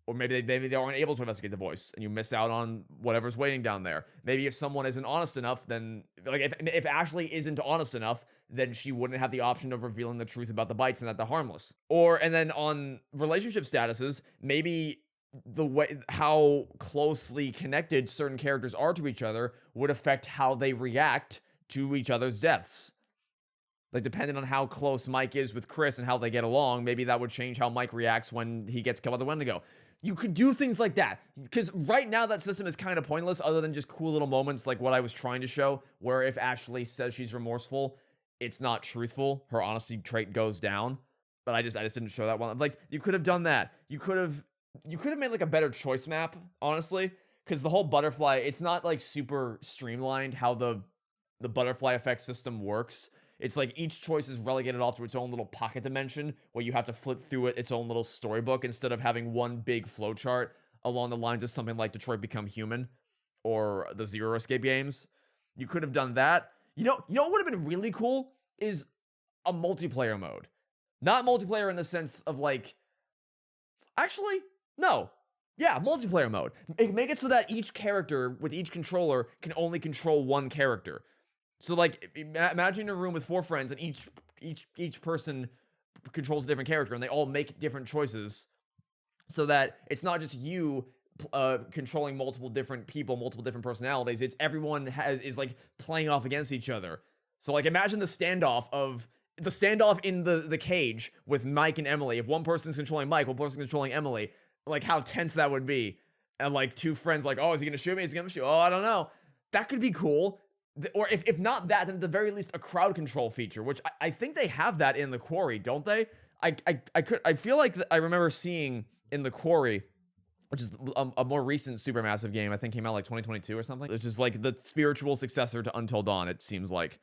Or maybe they aren't able to investigate the voice, and you miss out on whatever's waiting down there. Maybe if someone isn't honest enough, then, like, if Ashley isn't honest enough, then she wouldn't have the option of revealing the truth about the bites and that they're harmless. And then on relationship statuses, maybe the way, how closely connected certain characters are to each other would affect how they react to each other's deaths. Like, depending on how close Mike is with Chris and how they get along, maybe that would change how Mike reacts when he gets killed by the Wendigo. You could do things like that, because right now that system is kind of pointless, other than just cool little moments like what I was trying to show, where if Ashley says she's remorseful, it's not truthful. Her honesty trait goes down. But I just didn't show that one. Like, you could have done that. You could have made like a better choice map, honestly, because the whole butterfly, it's not like super streamlined how the the butterfly effect system works. It's like each choice is relegated off to its own little pocket dimension where you have to flip through its own little storybook instead of having one big flowchart along the lines of something like Detroit Become Human or the Zero Escape games. You could have done that. You know what would have been really cool is a multiplayer mode. Not multiplayer in the sense of like, actually, no. Yeah, multiplayer mode. Make it so that each character with each controller can only control one character. So like, imagine a room with 4 friends and each person controls a different character and they all make different choices so that it's not just you controlling multiple different people, multiple different personalities. It's everyone is like playing off against each other. So like, imagine the standoff in the cage with Mike and Emily. If one person's controlling Mike, one person's controlling Emily, like how tense that would be. And like 2 friends like, oh, is he gonna shoot me? Is he gonna shoot? Oh, I don't know. That could be cool. Or if not that, then at the very least a crowd control feature, which I think they have that in The Quarry, don't they? I feel like I remember seeing in The Quarry, which is a more recent Supermassive game, I think came out like 2022 or something, which is like the spiritual successor to Until Dawn, it seems like.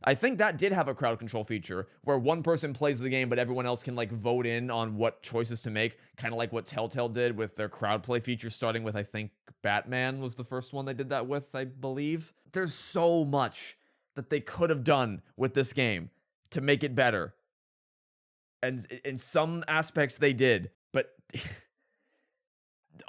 I think that did have a crowd control feature where one person plays the game, but everyone else can like vote in on what choices to make, kind of like what Telltale did with their crowd play feature, starting with, I think, Batman was the first one they did that with, I believe. There's so much that they could have done with this game to make it better. And in some aspects they did, but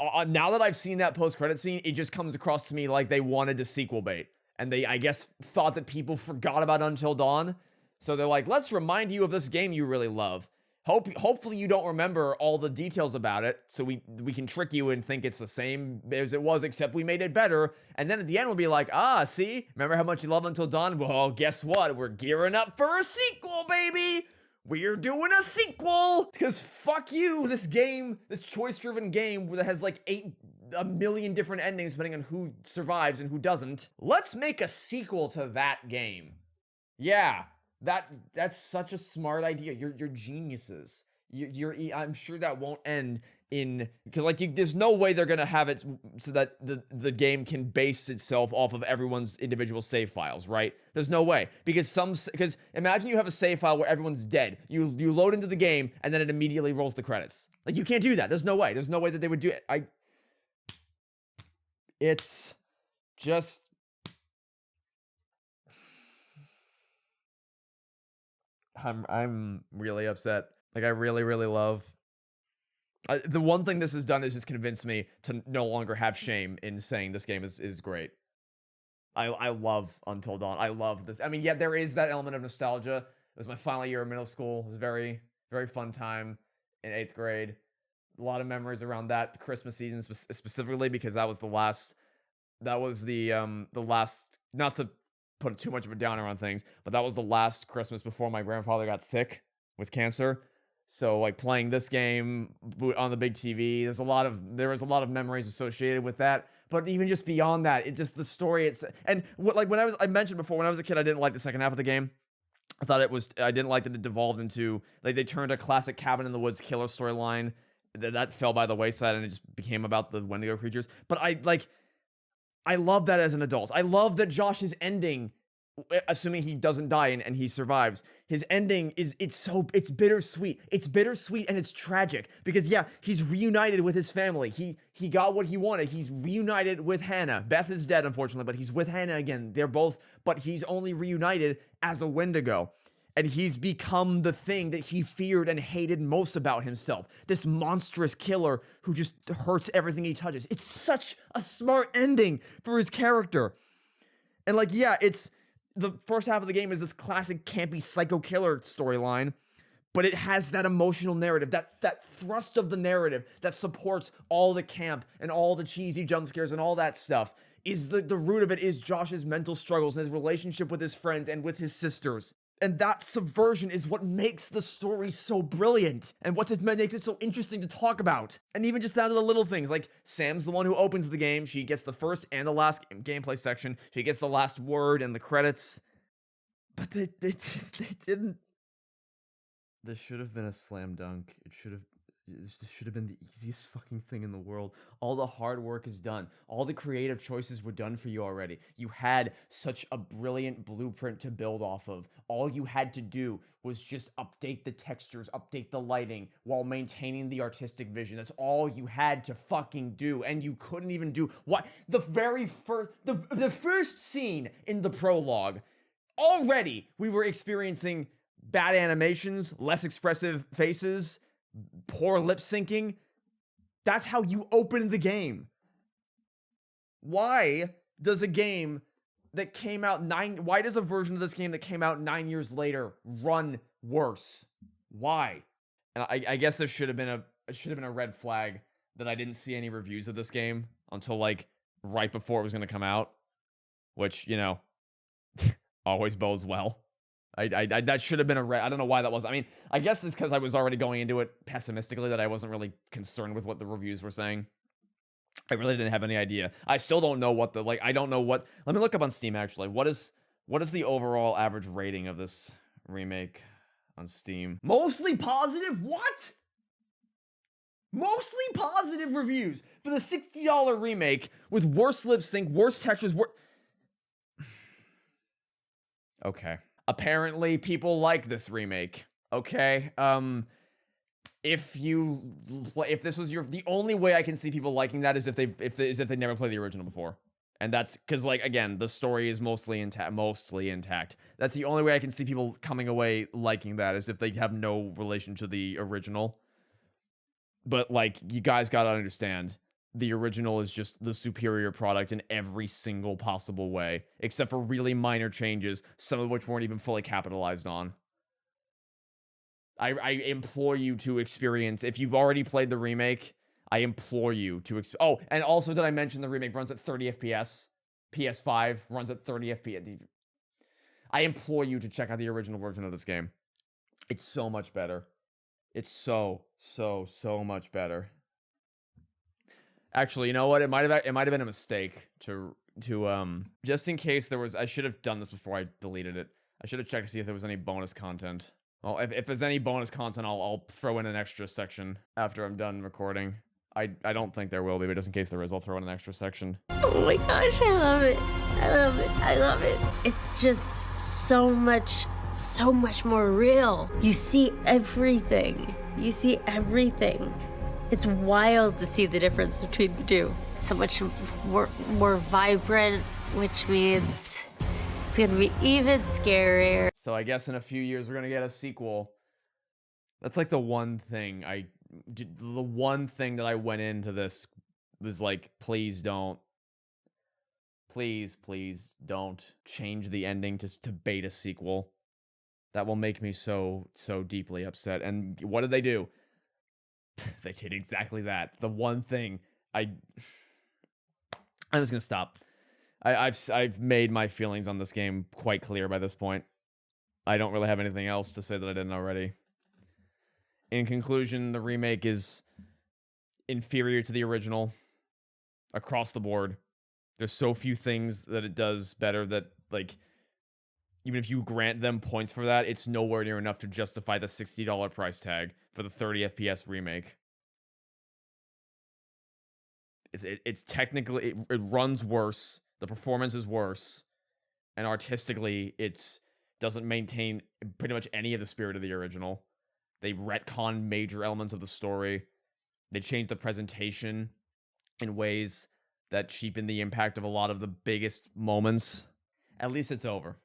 now that I've seen that post-credit scene, it just comes across to me like they wanted to sequel bait. And they, I guess, thought that people forgot about Until Dawn. So they're like, let's remind you of this game you really love. Hopefully you don't remember all the details about it, so we can trick you and think it's the same as it was, except we made it better. And then at the end we'll be like, see? Remember how much you love Until Dawn? Well, guess what? We're gearing up for a sequel, baby! We're doing a sequel! Because fuck you, this game, this choice-driven game that has like a million different endings depending on who survives and who doesn't. Let's make a sequel to that game. Yeah, that's such a smart idea. You're geniuses. I'm sure that won't end in, because like there's no way they're gonna have it so that the game can base itself off of everyone's individual save files, right? There's no way, because imagine you have a save file where everyone's dead. You load into the game and then it immediately rolls the credits. Like, you can't do that. There's no way that they would do it. It's just, I'm really upset. Like, I really, really love, the one thing this has done is just convince me to no longer have shame in saying this game is great. I love Until Dawn. I love this. I mean, yeah, there is that element of nostalgia. It was my final year of middle school. It was a very, very fun time in 8th grade. A lot of memories around that Christmas season specifically, because that was the last, not to put too much of a downer on things, but that was the last Christmas before my grandfather got sick with cancer. So like playing this game on the big TV, there was a lot of memories associated with that. But even just beyond that, it just, the story, I mentioned before, when I was a kid, I didn't like the second half of the game. I didn't like that it devolved into, like, they turned a classic cabin in the woods killer storyline that fell by the wayside, and it just became about the Wendigo creatures. But I love that as an adult. I love that Josh's ending, assuming he doesn't die and he survives, his ending it's bittersweet. It's bittersweet and it's tragic, because yeah, he's reunited with his family. He got what he wanted. He's reunited with Hannah. Beth is dead, unfortunately, but he's with Hannah again. But he's only reunited as a Wendigo. And he's become the thing that he feared and hated most about himself. This monstrous killer who just hurts everything he touches. It's such a smart ending for his character. And like, yeah, it's, the first half of the game is this classic campy psycho killer storyline, but it has that emotional narrative, that thrust of the narrative that supports all the camp and all the cheesy jump scares and all that stuff. Is the root of it is Josh's mental struggles and his relationship with his friends and with his sisters. And that subversion is what makes the story so brilliant, and makes it so interesting to talk about. And even just down to the little things, like Sam's the one who opens the game. She gets the first and the last gameplay section. She gets the last word and the credits. But they didn't. This should have been a slam dunk. It should have. This should have been the easiest fucking thing in the world. All the hard work is done. All the creative choices were done for you already. You had such a brilliant blueprint to build off of. All you had to do was just update the textures, update the lighting, while maintaining the artistic vision. That's all you had to fucking do. And you couldn't even do what the very first the first scene in the prologue. Already we were experiencing bad animations, less expressive faces, poor lip syncing. That's how you open the game. Why does a game that came out why does a version of this game that came out 9 years later run worse? Why? And I guess there should have been a red flag that I didn't see any reviews of this game until like right before it was going to come out, which, you know, always bodes well. I that should have been a red. I don't know why that was. I mean, I guess it's because I was already going into it pessimistically that I wasn't really concerned with what the reviews were saying. I really didn't have any idea. I still don't know what I don't know what. Let me look up on Steam actually. What is the overall average rating of this remake on Steam? Mostly positive? What? Mostly positive reviews for the $60 remake with worse lip sync, worse textures, Okay. Apparently, people like this remake. Okay. If this was the only way I can see people liking that is if they never played the original before, and that's because like again the story is mostly intact. That's the only way I can see people coming away liking that is if they have no relation to the original. But like you guys gotta understand, the original is just the superior product in every single possible way, except for really minor changes, some of which weren't even fully capitalized on. I implore you to experience, if you've already played the remake, I implore you to oh, and also did I mention the remake runs at 30 FPS? PS5 runs at 30 FPS. I implore you to check out the original version of this game. It's so much better. It's so much better. Actually, you know what? It might have been a mistake to just in case there was. I should have done this before I deleted it. I should have checked to see if there was any bonus content. Well, if there's any bonus content, I'll throw in an extra section after I'm done recording. I don't think there will be, but just in case there is, I'll throw in an extra section. Oh my gosh, I love it. I love it. I love it. It's just so much more real. You see everything. You see everything. It's wild to see the difference between the two. So much more vibrant, which means it's gonna be even scarier. So I guess in a few years we're gonna get a sequel. That's like the one thing that I went into this was like, please don't change the ending to bait a sequel. That will make me so deeply upset. And what did they do? They did exactly that. The one thing I'm just gonna stop. I've made my feelings on this game quite clear by this point. I don't really have anything else to say that I didn't already. In conclusion, the remake is inferior to the original across the board. There's so few things that it does better that, like, even if you grant them points for that, it's nowhere near enough to justify the $60 price tag for the 30 FPS remake. It's technically, it runs worse, the performance is worse, and artistically, it doesn't maintain pretty much any of the spirit of the original. They retcon major elements of the story. They changed the presentation in ways that cheapen the impact of a lot of the biggest moments. At least it's over.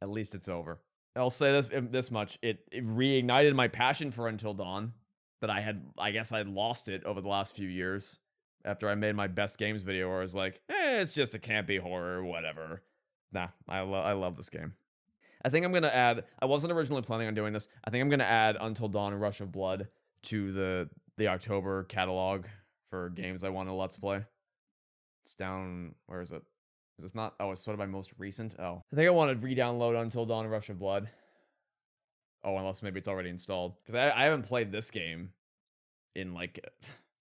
At least it's over. I'll say this much. It reignited my passion for Until Dawn that I guess I'd lost it over the last few years after I made my best games video where I was like, it's just a campy horror, whatever. Nah, I love this game. I think I'm going to add, I wasn't originally planning on doing this, I think I'm going to add Until Dawn Rush of Blood to the October catalog for games I want to Let's Play. It's down, where is it? Is this not, oh, it's sorted by most recent? Oh. I think I want to re-download Until Dawn Rush of Blood. Oh, unless maybe it's already installed. Because I haven't played this game in like,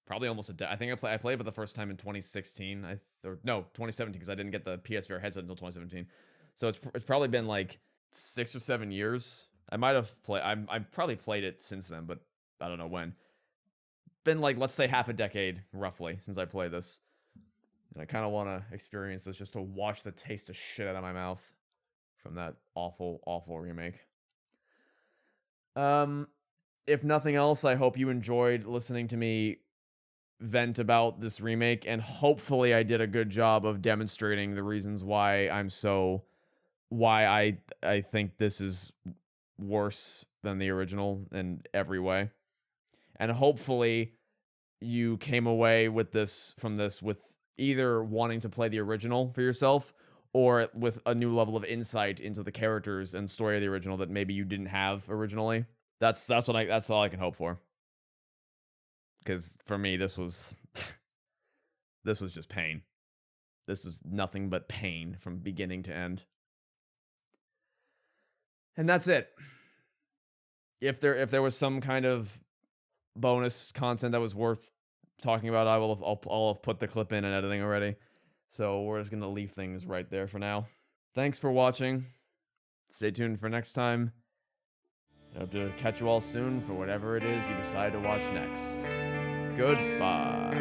probably almost a I think I played it for the first time in 2016. 2017, because I didn't get the PSVR headset until 2017. So it's probably been like 6 or 7 years. I might have played, I've probably played it since then, but I don't know when. been like, let's say half a decade, roughly, since I played this. And I kind of want to experience this just to watch the taste of shit out of my mouth from that awful, awful remake. If nothing else, I hope you enjoyed listening to me vent about this remake, and hopefully I did a good job of demonstrating the reasons why I think this is worse than the original in every way. And hopefully you came away with this with either wanting to play the original for yourself or with a new level of insight into the characters and story of the original that maybe you didn't have originally. That's all I can hope for. Because for me, this was just pain. This is nothing but pain from beginning to end. And that's it. If there was some kind of bonus content that was worth talking about, I'll have put the clip in and editing already. So we're just gonna leave things right there for now. Thanks for watching. Stay tuned for next time. I hope to catch you all soon for whatever it is you decide to watch next. Goodbye.